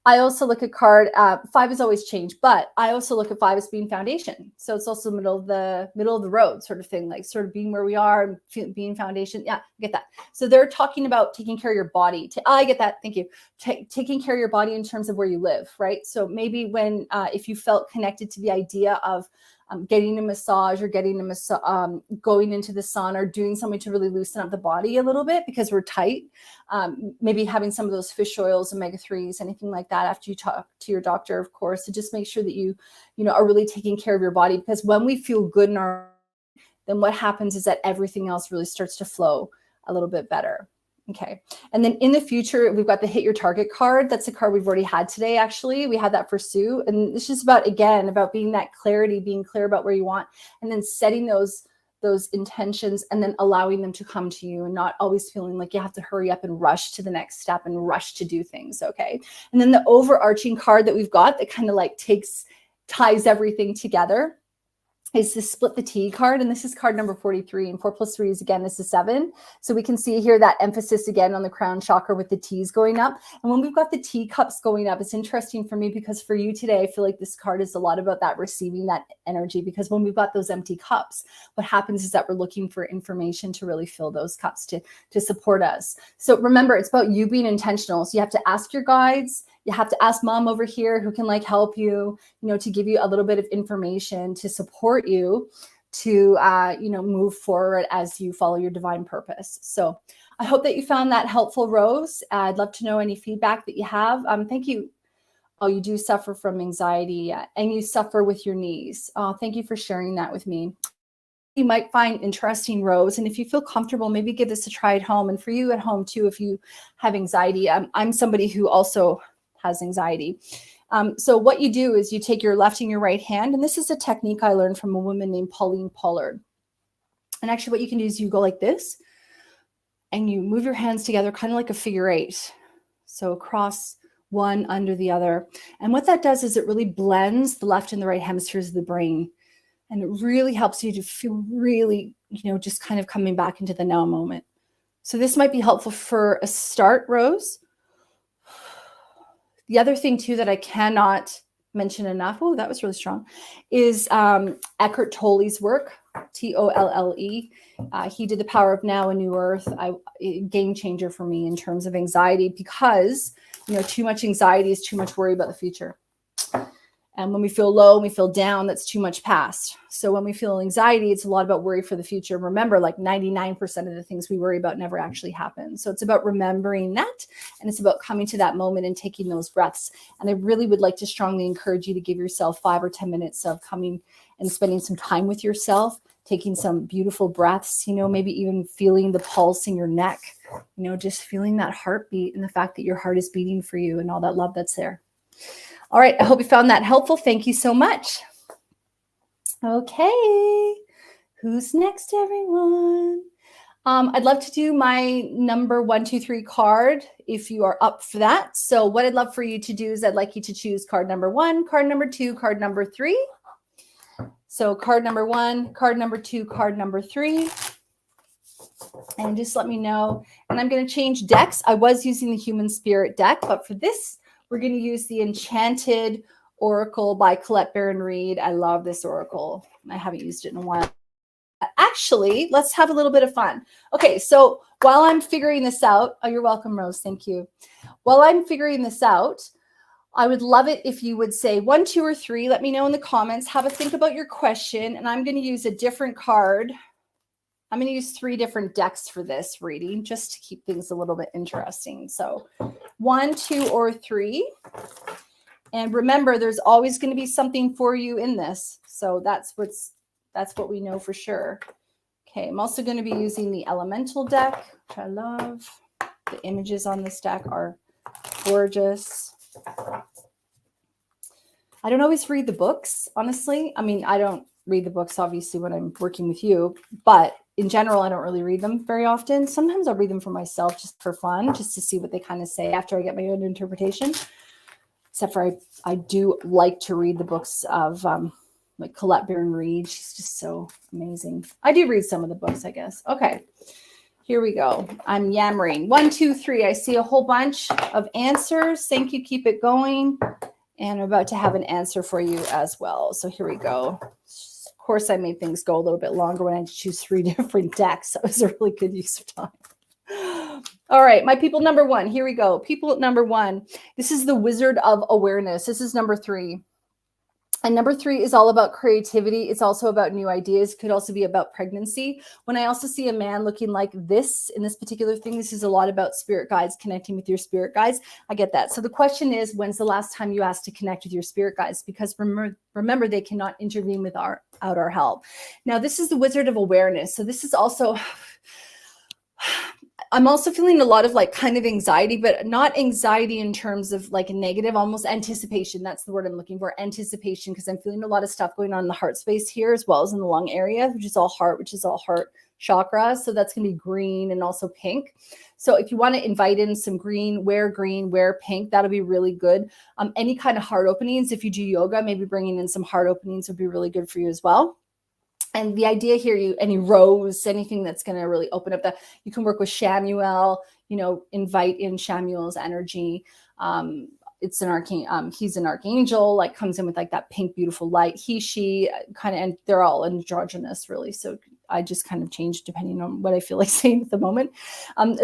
I also look at card, 5 is always change, but I also look at 5 as being foundation. So it's also middle of the road sort of thing, like sort of being where we are and being foundation. Yeah, I get that. So they're talking about taking care of your body. I get that. Thank you. Taking care of your body in terms of where you live, right? So maybe when, if you felt connected to the idea of getting a massage or going into the sauna or doing something to really loosen up the body a little bit because we're tight. Maybe having some of those fish oils, omega-3s, anything like that after you talk to your doctor, of course, to just make sure that you are really taking care of your body, because when we feel good in our, then what happens is that everything else really starts to flow a little bit better. Okay. And then in the future, we've got the hit your target card. That's a card we've already had today. Actually, we had that for Sue. And it's just about being that clarity, being clear about where you want, and then setting those intentions and then allowing them to come to you and not always feeling like you have to hurry up and rush to the next step and rush to do things. Okay. And then the overarching card that we've got that kind of like ties everything together is the split the T card. And this is card number 43, and 4 plus 3 is, again, this is 7. So we can see here that emphasis again on the crown chakra with the T's going up. And when we've got the T cups going up, it's interesting for me because for you today, I feel like this card is a lot about that receiving that energy, because when we've got those empty cups, what happens is that we're looking for information to really fill those cups to support us. So remember, it's about you being intentional. So you have to ask your guides. You have to ask mom over here who can help you, to give you a little bit of information to support you to, move forward as you follow your divine purpose. So I hope that you found that helpful, Rose. I'd love to know any feedback that you have. Thank you. Oh, you do suffer from anxiety and you suffer with your knees. Thank you for sharing that with me. You might find interesting, Rose. And if you feel comfortable, maybe give this a try at home. And for you at home too, if you have anxiety, I'm somebody who also has anxiety. So what you do is you take your left and your right hand, and this is a technique I learned from a woman named Pauline Pollard. And actually what you can do is you go like this, and you move your hands together kind of like a figure 8. So across one under the other. And what that does is it really blends the left and the right hemispheres of the brain. And it really helps you to feel really just kind of coming back into the now moment. So this might be helpful for a start, Rose. The other thing too that I cannot mention enough, oh, that was really strong, is Eckhart Tolle's work, Tolle. He did The Power of Now, A New Earth. Game changer for me in terms of anxiety, because too much anxiety is too much worry about the future. And when we feel low and we feel down, that's too much past. So when we feel anxiety, it's a lot about worry for the future. Remember, like 99% of the things we worry about never actually happen. So it's about remembering that, and it's about coming to that moment and taking those breaths. And I really would like to strongly encourage you to give yourself 5 or 10 minutes of coming and spending some time with yourself, taking some beautiful breaths, maybe even feeling the pulse in your neck, just feeling that heartbeat and the fact that your heart is beating for you and all that love that's there. All right, I hope you found that helpful. Thank you so much. Okay, who's next, everyone? I'd love to do my number 1, 2, 3 card if you are up for that. So what I'd love for you to do is I'd like you to choose card number 1, card number 2, card number 3. So card number 1, card number 2, card number 3. And just let me know. And I'm going to change decks. I was using the Human Spirit deck, but for this, we're going to use the Enchanted Oracle by Colette Baron-Reid. I love this oracle. I haven't used it in a while. Actually, let's have a little bit of fun. Okay, so while I'm figuring this out, oh, you're welcome, Rose. Thank you. While I'm figuring this out, I would love it if you would say 1, 2, or 3. Let me know in the comments. Have a think about your question, and I'm going to use a different card. I'm going to use 3 different decks for this reading just to keep things a little bit interesting. So 1, 2, or 3. And remember, there's always going to be something for you in this. So that's what we know for sure. Okay, I'm also going to be using the Elemental deck, which I love. The images on this deck are gorgeous. I don't always read the books, honestly. I mean, I don't read the books, obviously, when I'm working with you, but in general, I don't really read them very often. Sometimes I'll read them for myself just for fun, just to see what they kind of say after I get my own interpretation. Except for I do like to read the books of like Colette Baron-Reid. She's just so amazing. I do read some of the books, I guess. Okay, here we go. I'm yammering. 1, 2, 3. I see a whole bunch of answers. Thank you. Keep it going. And I'm about to have an answer for you as well. So here we go. Of course, I made things go a little bit longer when I had to choose 3 different decks. That was a really good use of time. All right, my people number 1. Here we go. People number 1. This is the Wizard of Awareness. This is number 3. And number 3 is all about creativity. It's also about new ideas. It could also be about pregnancy. When I also see a man looking like this in this particular thing, this is a lot about spirit guides, connecting with your spirit guides. I get that. So the question is, when's the last time you asked to connect with your spirit guides? Because remember, they cannot intervene without our help. Now, this is the Wizard of Awareness. So this is also... I'm also feeling a lot of like kind of anxiety, but not anxiety in terms of like a negative, almost anticipation. That's the word I'm looking for, anticipation, because I'm feeling a lot of stuff going on in the heart space here as well as in the lung area, which is all heart chakra. So that's going to be green and also pink. So if you want to invite in some green, wear pink. That'll be really good. Any kind of heart openings. If you do yoga, maybe bringing in some heart openings would be really good for you as well. And the idea here, any rose, anything that's going to really open up that, you can work with Shamuel, invite in Shamuel's energy. It's an archangel. He's an archangel, like comes in with like that pink, beautiful light. He, she kind of, and they're all androgynous really. So I just kind of change depending on what I feel like saying at the moment.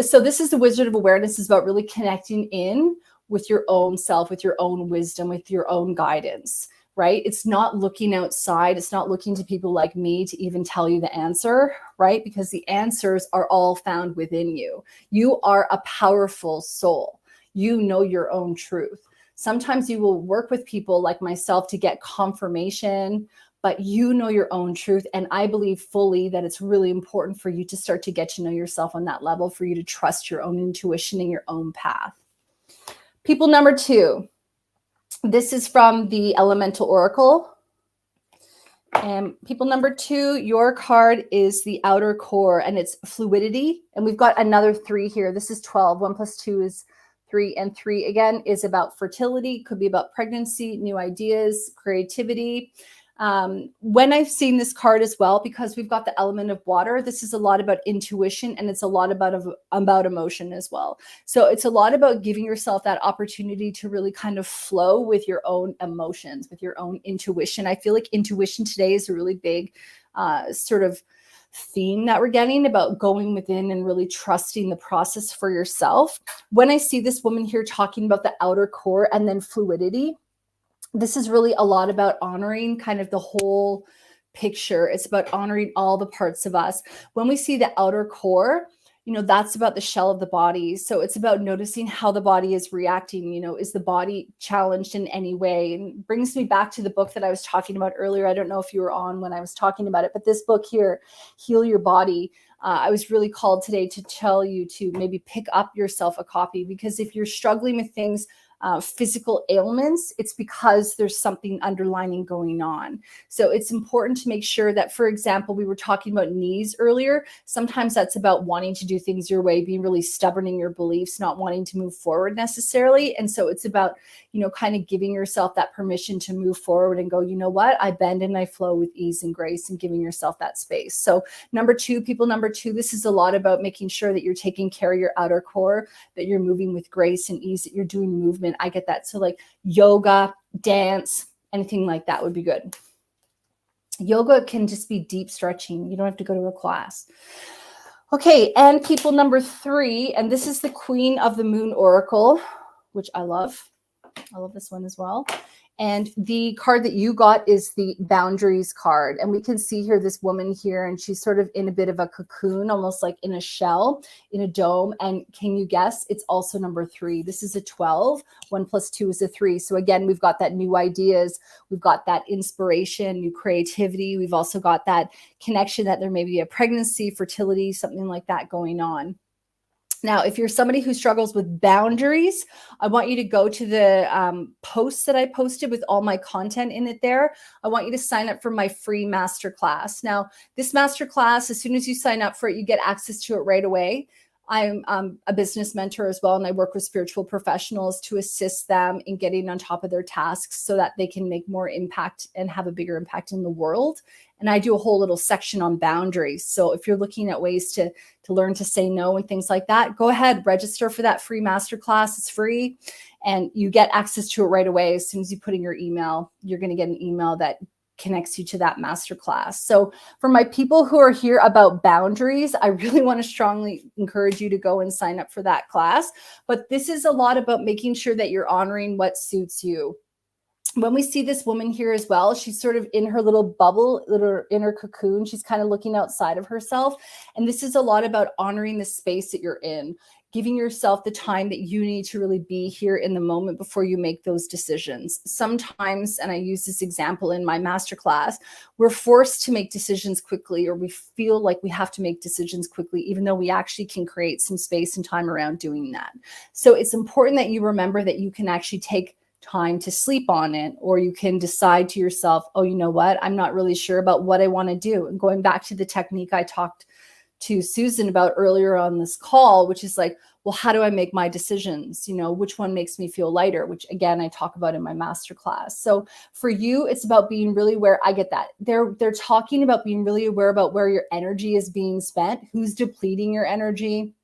So this is the Wizard of Awareness. Is about really connecting in with your own self, with your own wisdom, with your own guidance. Right? It's not looking outside. It's not looking to people like me to even tell you the answer, right? Because the answers are all found within you. You are a powerful soul. You know your own truth. Sometimes you will work with people like myself to get confirmation, but you know your own truth. And I believe fully that it's really important for you to start to get to know yourself on that level, for you to trust your own intuition and your own path. People number 2. This is from the Elemental Oracle. And people number 2, your card is the Outer Core, and it's fluidity. And we've got another 3 here. This is 12. 1 plus 2 is 3. And 3, again, is about fertility. Could be about pregnancy, new ideas, creativity. When I've seen this card as well, because we've got the element of water, this is a lot about intuition, and it's a lot about emotion as well. So it's a lot about giving yourself that opportunity to really kind of flow with your own emotions, with your own intuition. I feel like intuition today is a really big sort of theme that we're getting about going within and really trusting the process for yourself. When I see this woman here talking about the outer core and then fluidity, this is really a lot about honoring kind of the whole picture. It's about honoring all the parts of us. When we see the outer core, that's about the shell of the body. So it's about noticing how the body is reacting. Is the body challenged in any way? And brings me back to the book that I was talking about earlier. I don't know if you were on when I was talking about it, but this book here, Heal Your Body. I was really called today to tell you to maybe pick up yourself a copy, because if you're struggling with things, physical ailments, it's because there's something underlying going on. So it's important to make sure that, for example, we were talking about knees earlier. Sometimes that's about wanting to do things your way, being really stubborn in your beliefs, not wanting to move forward necessarily. And so it's about, kind of giving yourself that permission to move forward and go, you know what, I bend and I flow with ease and grace, and giving yourself that space. So number two, this is a lot about making sure that you're taking care of your outer core, that you're moving with grace and ease, that you're doing movement. I get that. So like yoga, dance, anything like that would be good. Yoga can just be deep stretching. You don't have to go to a class. Okay, and people number three, and this is the Queen of the Moon Oracle, which I love. I love this one as well. And the card that you got is the Boundaries card. And we can see here this woman here, and she's sort of in a bit of a cocoon, almost like in a shell, in a dome. And can you guess? It's also number 3. This is a 12. 1 + 2 is a 3. So again, we've got that new ideas. We've got that inspiration, new creativity. We've also got that connection that there may be a pregnancy, fertility, something like that going on. Now, if you're somebody who struggles with boundaries, I want you to go to the posts that I posted with all my content in it there. I want you to sign up for my free masterclass. Now, this masterclass, as soon as you sign up for it, you get access to it right away. I'm a business mentor as well, and I work with spiritual professionals to assist them in getting on top of their tasks so that they can make more impact and have a bigger impact in the world. And I do a whole little section on boundaries. So if you're looking at ways to learn to say no and things like that, go ahead, register for that free masterclass. It's free, and you get access to it right away. As soon as you put in your email, you're going to get an email that connects you to that masterclass. So for my people who are here about boundaries, I really want to strongly encourage you to go and sign up for that class. But this is a lot about making sure that you're honoring what suits you. When we see this woman here as well, she's sort of in her little bubble, in her cocoon. She's kind of looking outside of herself. And this is a lot about honoring the space that you're in, giving yourself the time that you need to really be here in the moment before you make those decisions. Sometimes, and I use this example in my masterclass, we're forced to make decisions quickly, or we feel like we have to make decisions quickly, even though we actually can create some space and time around doing that. So it's important that you remember that you can actually take time to sleep on it, or you can decide to yourself, oh, you know what, I'm not really sure about what I want to do. And going back to the technique I talked to Susan about earlier on this call, which is like, well, how do I make my decisions? Which one makes me feel lighter, which again, I talk about in my masterclass. So for you, it's about being really aware. I get that. They're talking about being really aware about where your energy is being spent, who's depleting your energy,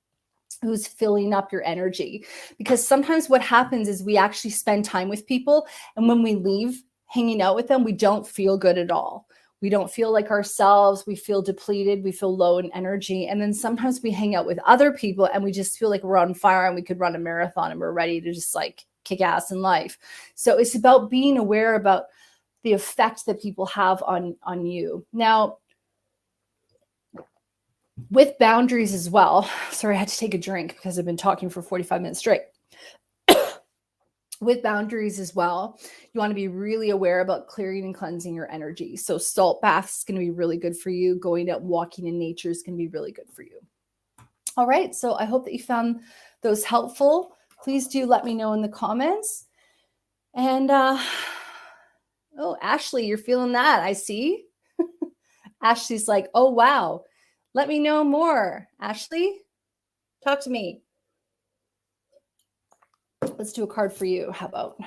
who's filling up your energy. Because sometimes what happens is we actually spend time with people, and when we leave hanging out with them, we don't feel good at all. We don't feel like ourselves. We feel depleted. We feel low in energy. And then sometimes we hang out with other people and we just feel like we're on fire and we could run a marathon and we're ready to just like kick ass in life. So it's about being aware about the effect that people have on you. Now, with boundaries as well, sorry, I had to take a drink because I've been talking for 45 minutes straight. With boundaries as well, you want to be really aware about clearing and cleansing your energy. So salt baths is going to be really good for you. Going out walking in nature is going to be really good for you. All right, so I hope that you found those helpful. Please do let me know in the comments. And oh, Ashley, you're feeling that, I see. Ashley's like, oh, wow. Let me know more. Ashley, talk to me. Let's do a card for you. How about?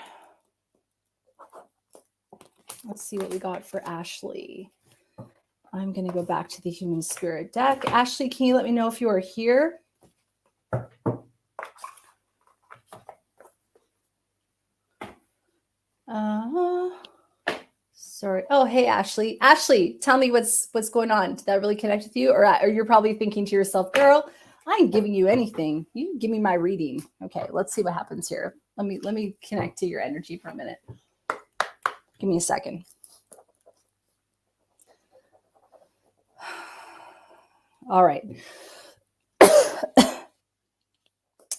Let's see what we got for Ashley. I'm going to go back to the Human Spirit deck. Ashley, can you let me know if you are here? Sorry. Oh, hey, Ashley. Ashley, tell me what's going on. Did that really connect with you? Or you're probably thinking to yourself, girl, I ain't giving you anything. You give me my reading. Okay, let's see what happens here. Let me connect to your energy for a minute. Give me a second. All right.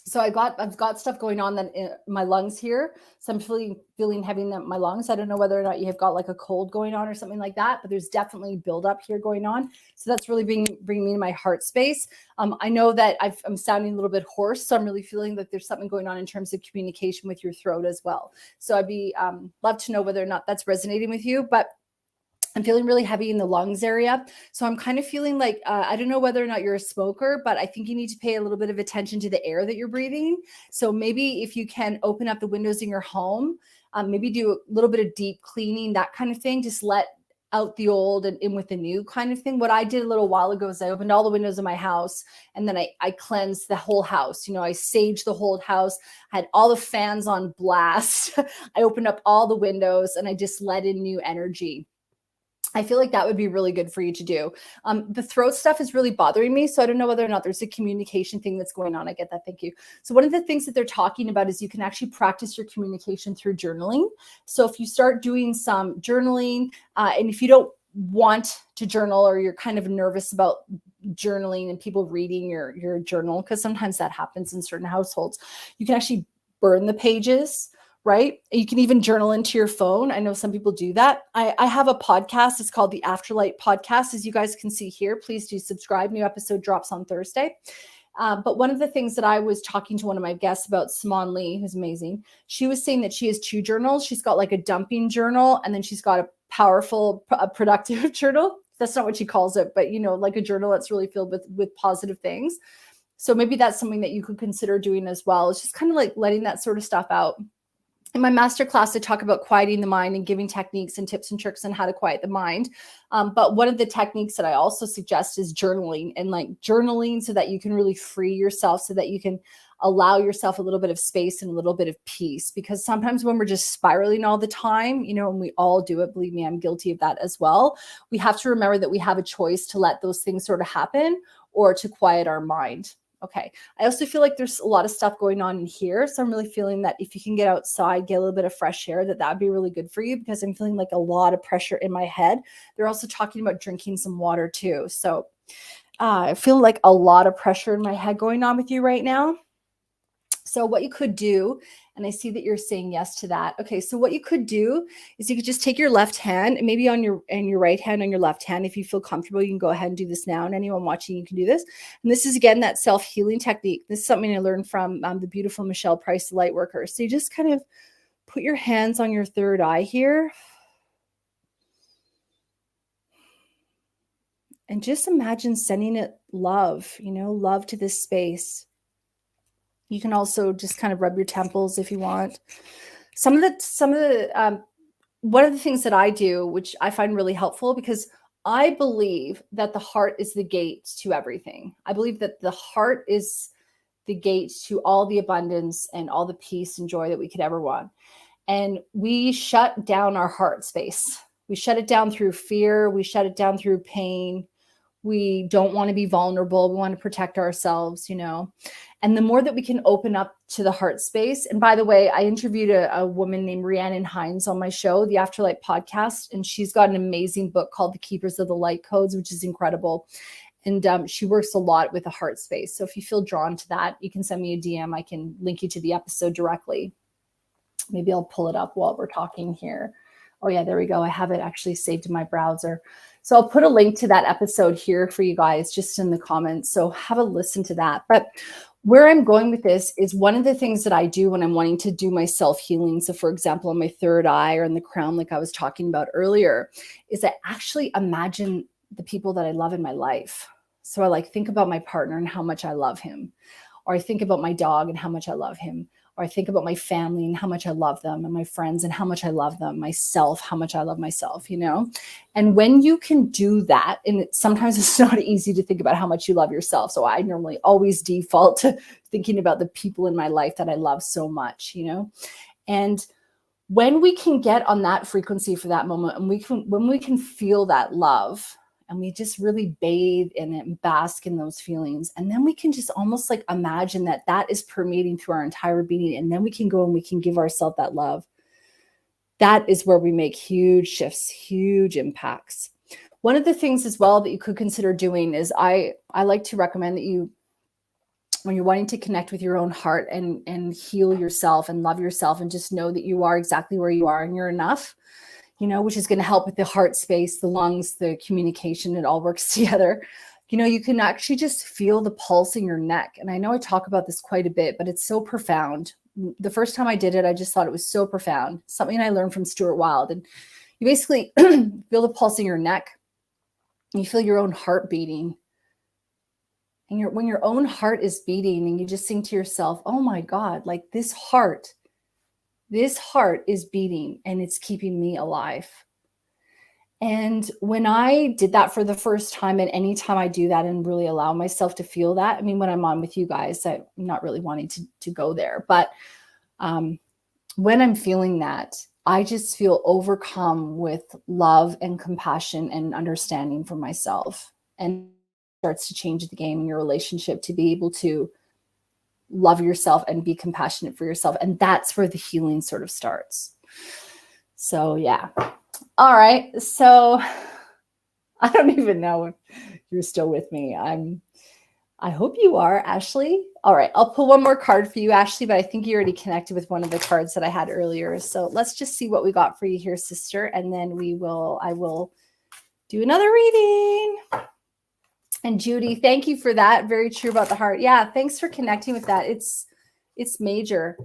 So I've got stuff going on that in my lungs here. So I'm feeling heavy in my lungs. I don't know whether or not you have got like a cold going on or something like that, but there's definitely buildup here going on. So that's really bringing me to my heart space. I know that I'm sounding a little bit hoarse, so I'm really feeling that there's something going on in terms of communication with your throat as well. So I'd be love to know whether or not that's resonating with you, but I'm feeling really heavy in the lungs area. So I'm kind of feeling like, I don't know whether or not you're a smoker, but I think you need to pay a little bit of attention to the air that you're breathing. So maybe if you can open up the windows in your home, maybe do a little bit of deep cleaning, that kind of thing. Just let out the old and in with the new kind of thing. What I did a little while ago is I opened all the windows in my house and then I cleansed the whole house. You know, I saged the whole house, I had all the fans on blast. I opened up all the windows and I just let in new energy. I feel like that would be really good for you to do. The throat stuff is really bothering me. So I don't know whether or not there's a communication thing that's going on. I get that. Thank you. So one of the things that they're talking about is you can actually practice your communication through journaling. So if you start doing some journaling, and if you don't want to journal or you're kind of nervous about journaling and people reading your journal, because sometimes that happens in certain households, you can actually burn the pages. Right? You can even journal into your phone. I know some people do that. I have a podcast. It's called the Afterlight Podcast. As you guys can see here, please do subscribe. New episode drops on Thursday. But one of the things that I was talking to one of my guests about, Simone Lee, who's amazing, she was saying that she has two journals. She's got like a dumping journal, and then she's got a powerful, productive journal. That's not what she calls it, but you know, like a journal that's really filled with positive things. So maybe that's something that you could consider doing as well. It's just kind of like letting that sort of stuff out. In my masterclass, I talk about quieting the mind and giving techniques and tips and tricks on how to quiet the mind. But one of the techniques that I also suggest is journaling, and like journaling so that you can really free yourself, so that you can allow yourself a little bit of space and a little bit of peace. Because sometimes when we're just spiraling all the time, you know, and we all do it, believe me, I'm guilty of that as well. We have to remember that we have a choice to let those things sort of happen or to quiet our mind. Okay. I also feel like there's a lot of stuff going on in here. So I'm really feeling that if you can get outside, get a little bit of fresh air, that would be really good for you, because I'm feeling like a lot of pressure in my head. They're also talking about drinking some water too. So I feel like a lot of pressure in my head going on with you right now. So what you could do, and I see that you're saying yes to that. Okay, so what you could do is you could just take your left hand, and maybe on your right hand on your left hand, if you feel comfortable, you can go ahead and do this now. And anyone watching, you can do this. And this is, again, that self-healing technique. This is something I learned from the beautiful Michelle Price, the light worker. So you just kind of put your hands on your third eye here. And just imagine sending it love, you know, love to this space. You can also just kind of rub your temples if you want. One of the things that I do, which I find really helpful, because I believe that the heart is the gate to everything. I believe that the heart is the gate to all the abundance and all the peace and joy that we could ever want. And we shut down our heart space. We shut it down through fear. We shut it down through pain. We don't want to be vulnerable. We want to protect ourselves, you know. And the more that we can open up to the heart space. And by the way, I interviewed a woman named Rhiannon Hines on my show, the Afterlight Podcast, and she's got an amazing book called The Keepers of the Light Codes, which is incredible. And she works a lot with the heart space. So if you feel drawn to that, you can send me a DM. I can link you to the episode directly. Maybe I'll pull it up while we're talking here. Oh yeah, there we go. I have it actually saved in my browser. So I'll put a link to that episode here for you guys just in the comments. So have a listen to that. But where I'm going with this is one of the things that I do when I'm wanting to do my self-healing. So for example, on my third eye or in the crown, like I was talking about earlier, is I actually imagine the people that I love in my life. So I like think about my partner and how much I love him. Or I think about my dog and how much I love him. or I think about my family and how much I love them, and my friends and how much I love them, myself, how much I love myself, you know? And when you can do that, and sometimes it's not easy to think about how much you love yourself. So I normally always default to thinking about the people in my life that I love so much, you know? And when we can get on that frequency for that moment, and when we can feel that love, and we just really bathe in it and bask in those feelings, and then we can just almost like imagine that that is permeating through our entire being, and then we can go and we can give ourselves that love. That is where we make huge shifts, huge impacts. One of the things as well that you could consider doing is I like to recommend that you, when you're wanting to connect with your own heart and heal yourself and love yourself, and just know that you are exactly where you are and you're enough, you know, which is going to help with the heart space, the lungs, the communication, it all works together. You know, you can actually just feel the pulse in your neck. And I know I talk about this quite a bit, but it's so profound. The first time I did it, I just thought it was so profound. Something I learned from Stuart Wilde. And you basically feel the pulse in your neck. And you feel your own heart beating. And when your own heart is beating, and you just think to yourself, oh my God, like this heart is beating and it's keeping me alive. And when I did that for the first time, and anytime I do that and really allow myself to feel that, I mean, when I'm on with you guys, I'm not really wanting to go there, but when I'm feeling that, I just feel overcome with love and compassion and understanding for myself. And starts to change the game in your relationship to be able to love yourself and be compassionate for yourself. And that's where the healing sort of starts. So yeah. All right. So I don't even know if you're still with me. I hope you are, Ashley. All right. I'll pull one more card for you, Ashley, but I think you already connected with one of the cards that I had earlier. So let's just see what we got for you here, sister. And then I will do another reading. And Judy, thank you for that. Very true about the heart. Yeah, thanks for connecting with that. It's major.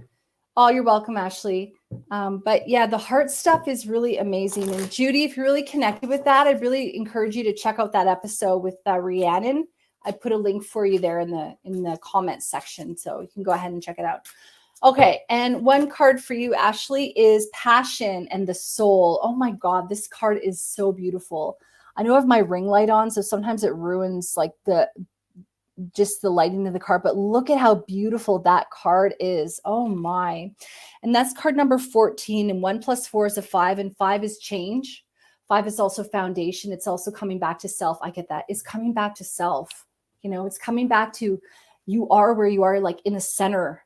Oh, you're welcome, Ashley. But yeah, the heart stuff is really amazing. And Judy, if you're really connected with that, I'd really encourage you to check out that episode with Rhiannon. I put a link for you there in the comments section, so you can go ahead and check it out. Okay, and one card for you, Ashley, is Passion and the Soul. Oh my God, this card is so beautiful. I know I have my ring light on, so sometimes it ruins like just the lighting of the card, but look at how beautiful that card is. Oh my. And that's card number 14, and 1 + 4 is a 5, and 5 is change. 5 is also foundation. It's also coming back to self. I get that. It's coming back to self. You know, it's coming back to you are where you are, like in the center.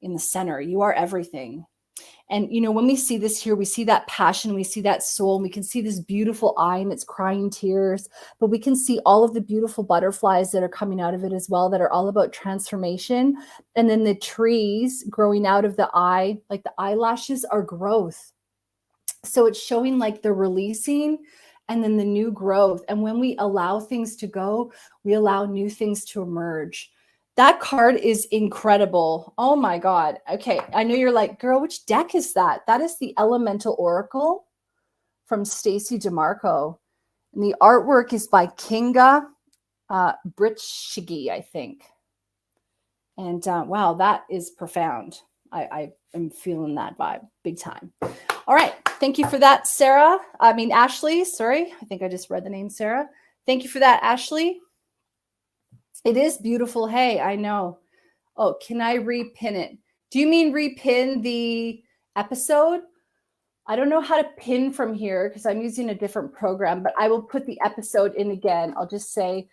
You are everything. And, you know, when we see this here, we see that passion, we see that soul, and we can see this beautiful eye and it's crying tears, but we can see all of the beautiful butterflies that are coming out of it as well, that are all about transformation. And then the trees growing out of the eye, like the eyelashes, are growth. So it's showing like the releasing and then the new growth. And when we allow things to go, we allow new things to emerge. That card is incredible. Oh my God. Okay. I know you're like, girl, which deck is that? That is the Elemental Oracle from Stacey DeMarco. And the artwork is by Kinga Britschigi, I think. And wow, that is profound. I am feeling that vibe big time. All right. Thank you for that, Ashley. Sorry. I think I just read the name Sarah. Thank you for that, Ashley. It is beautiful. Hey, I know. Oh, can I repin it? Do you mean repin the episode? I don't know how to pin from here because I'm using a different program, but I will put the episode in again. I'll just say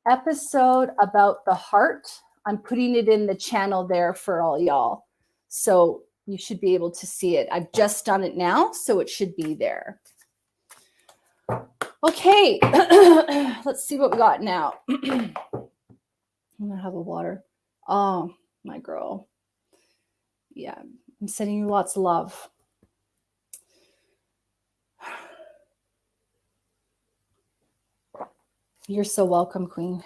episode about the heart. I'm putting it in the channel there for all y'all. So you should be able to see it. I've just done it now, so it should be there. Okay, let's see what we got now. I'm gonna have a water. Oh, my girl. Yeah, I'm sending you lots of love. You're so welcome, Queen.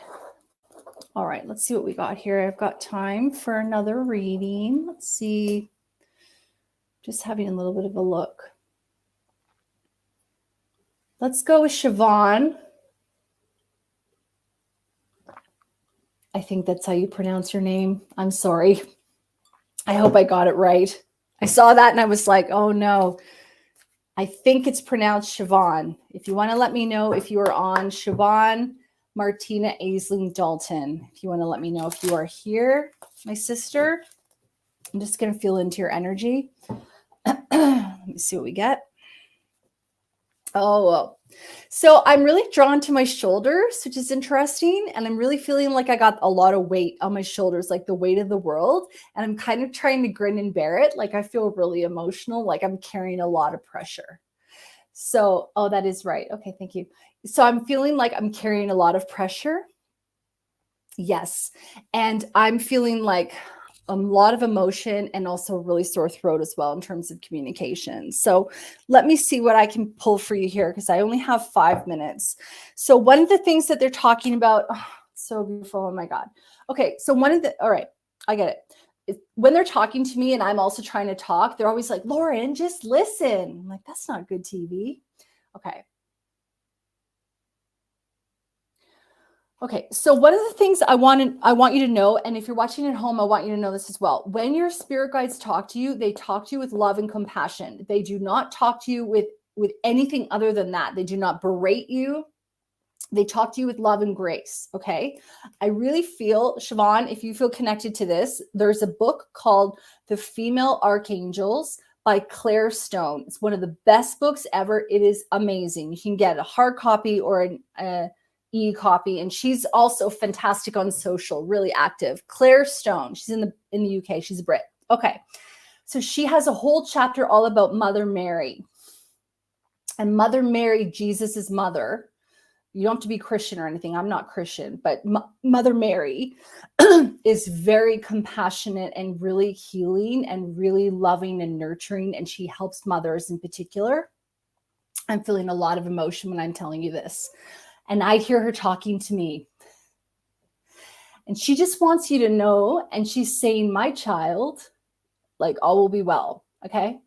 All right, let's see what we got here. I've got time for another reading. Let's see. Just having a little bit of a look. Let's go with Siobhan. I think that's how you pronounce your name. I'm sorry. I hope I got it right. I saw that and I was like, oh no. I think it's pronounced Siobhan. If you want to let me know if you are on, Siobhan Martina Aisling Dalton. If you want to let me know if you are here, my sister. I'm just going to feel into your energy. Let me see what we get. Oh, well. So I'm really drawn to my shoulders, which is interesting. And I'm really feeling like I got a lot of weight on my shoulders, like the weight of the world. And I'm kind of trying to grin and bear it. Like I feel really emotional, like I'm carrying a lot of pressure. So, oh, that is right. Okay, thank you. So I'm feeling like I'm carrying a lot of pressure. Yes. And I'm feeling like a lot of emotion and also a really sore throat as well in terms of communication. So let me see what I can pull for you here because I only have 5 minutes. So one of the things that they're talking about, oh, so beautiful. Oh my God. Okay. So all right, I get it. When they're talking to me and I'm also trying to talk, they're always like, Lauren, just listen. I'm like, that's not good TV. Okay. Okay, so one of the things I want you to know, and if you're watching at home, I want you to know this as well. When your spirit guides talk to you, they talk to you with love and compassion. They do not talk to you with anything other than that. They do not berate you. They talk to you with love and grace, okay? I really feel, Siobhan, if you feel connected to this, there's a book called The Female Archangels by Claire Stone. It's one of the best books ever. It is amazing. You can get a hard copy or an e-copy, and she's also fantastic on social, really active. Claire Stone, she's in the UK, she's a Brit. Okay, so she has a whole chapter all about Mother Mary. And Mother Mary, Jesus's mother, you don't have to be Christian or anything. I'm not Christian, but Mother Mary is very compassionate and really healing and really loving and nurturing, and she helps mothers in particular. I'm feeling a lot of emotion when I'm telling you this. And I hear her talking to me. And she just wants you to know, and she's saying, my child, like all will be well, okay?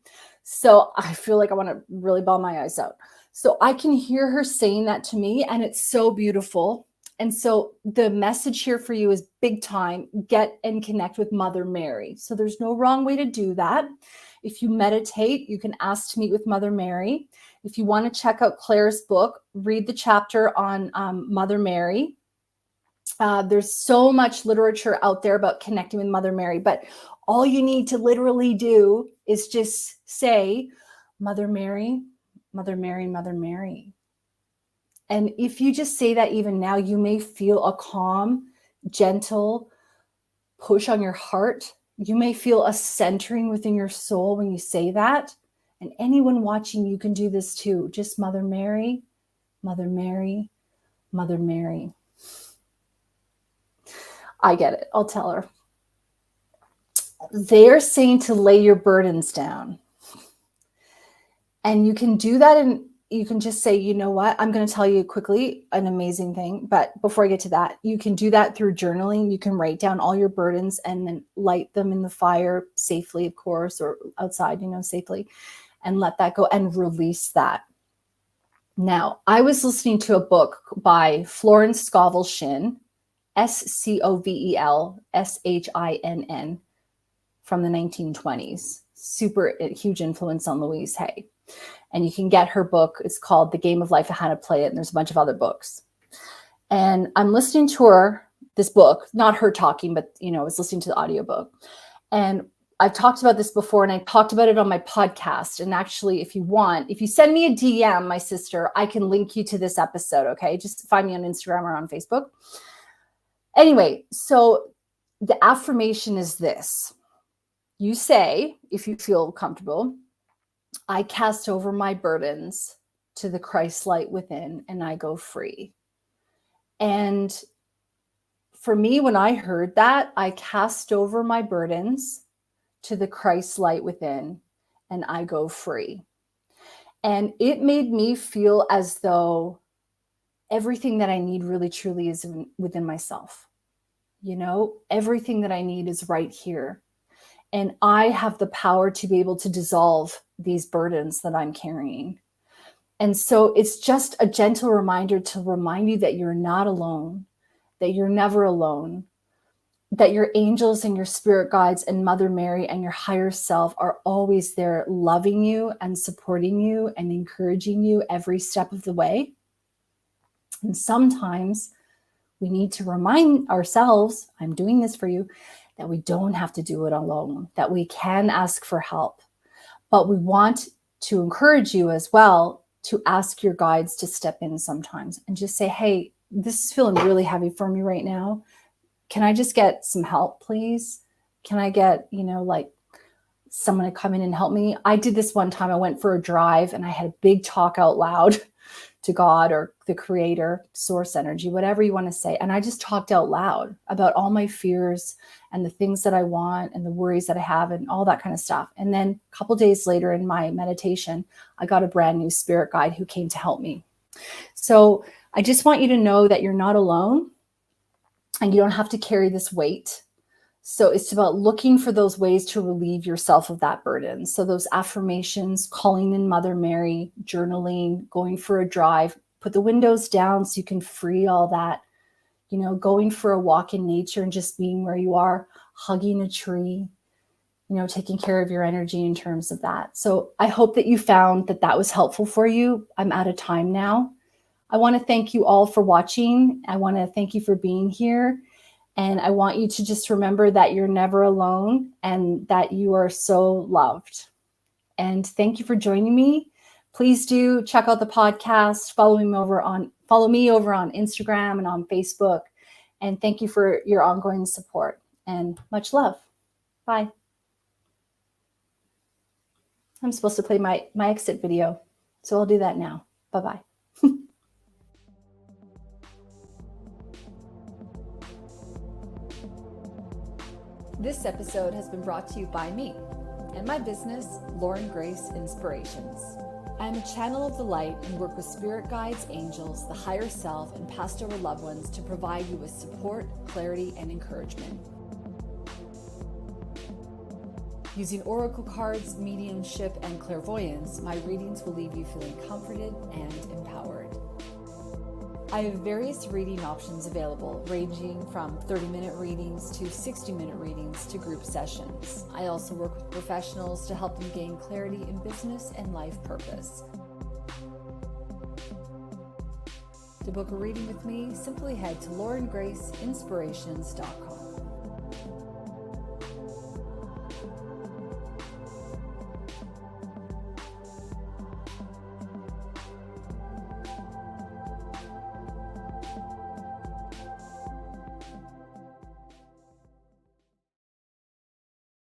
So I feel like I want to really bawl my eyes out. So I can hear her saying that to me, and it's so beautiful. And so the message here for you is big time, get and connect with Mother Mary. So there's no wrong way to do that. If you meditate, you can ask to meet with Mother Mary. If you want to check out Claire's book, read the chapter on Mother Mary. There's so much literature out there about connecting with Mother Mary, but all you need to literally do is just say, Mother Mary, Mother Mary, Mother Mary. And if you just say that even now, you may feel a calm, gentle push on your heart. You may feel a centering within your soul when you say that. And anyone watching, you can do this too. Just Mother Mary, Mother Mary, Mother Mary. I get it. I'll tell her. They're saying to lay your burdens down. And you can do that, and you can just say, you know what? I'm going to tell you quickly an amazing thing. But before I get to that, you can do that through journaling. You can write down all your burdens and then light them in the fire safely, of course, or outside, safely, and let that go and release that. Now, I was listening to a book by Florence Scovel Shinn, Scovelsshinn, from the 1920s. Super huge influence on Louise Hay. And you can get her book. It's called The Game of Life and How to Play It. And there's a bunch of other books. And I'm listening to this book, not her talking, but, I was listening to the audiobook. And I've talked about this before, and I talked about it on my podcast. And actually, if you send me a DM, my sister, I can link you to this episode, okay? Just find me on Instagram or on Facebook. Anyway, so the affirmation is this. You say, if you feel comfortable, I cast over my burdens to the Christ light within, and I go free. And for me, when I heard that, I cast over my burdens to the Christ light within, and I go free. And it made me feel as though everything that I need really truly is within myself. Everything that I need is right here. And I have the power to be able to dissolve these burdens that I'm carrying. And so it's just a gentle reminder to remind you that you're not alone, that you're never alone, that your angels and your spirit guides and Mother Mary and your higher self are always there loving you and supporting you and encouraging you every step of the way. And sometimes we need to remind ourselves, I'm doing this for you, that we don't have to do it alone, that we can ask for help. But we want to encourage you as well to ask your guides to step in sometimes and just say, hey, this is feeling really heavy for me right now. Can I just get some help, please? Can I get, like someone to come in and help me? I did this one time. I went for a drive and I had a big talk out loud to God or the creator, source energy, whatever you want to say. And I just talked out loud about all my fears and the things that I want and the worries that I have and all that kind of stuff. And then a couple days later in my meditation, I got a brand new spirit guide who came to help me. So I just want you to know that you're not alone and you don't have to carry this weight. So it's about looking for those ways to relieve yourself of that burden. So those affirmations, calling in Mother Mary, journaling, going for a drive, put the windows down so you can free all that, going for a walk in nature and just being where you are, hugging a tree, taking care of your energy in terms of that. So I hope that you found that that was helpful for you. I'm out of time now. I want to thank you all for watching. I want to thank you for being here. And I want you to just remember that you're never alone and that you are so loved. And thank you for joining me. Please do check out the podcast. Follow me over on Instagram and on Facebook. And thank you for your ongoing support and much love. Bye. I'm supposed to play my exit video, so I'll do that now. Bye-bye. This episode has been brought to you by me and my business, Lauren Grace Inspirations. I am a channel of the light and work with spirit guides, angels, the higher self, and passed over loved ones to provide you with support, clarity, and encouragement. Using oracle cards, mediumship, and clairvoyance, my readings will leave you feeling comforted and empowered. I have various reading options available, ranging from 30-minute readings to 60-minute readings to group sessions. I also work with professionals to help them gain clarity in business and life purpose. To book a reading with me, simply head to laurengraceinspirations.com.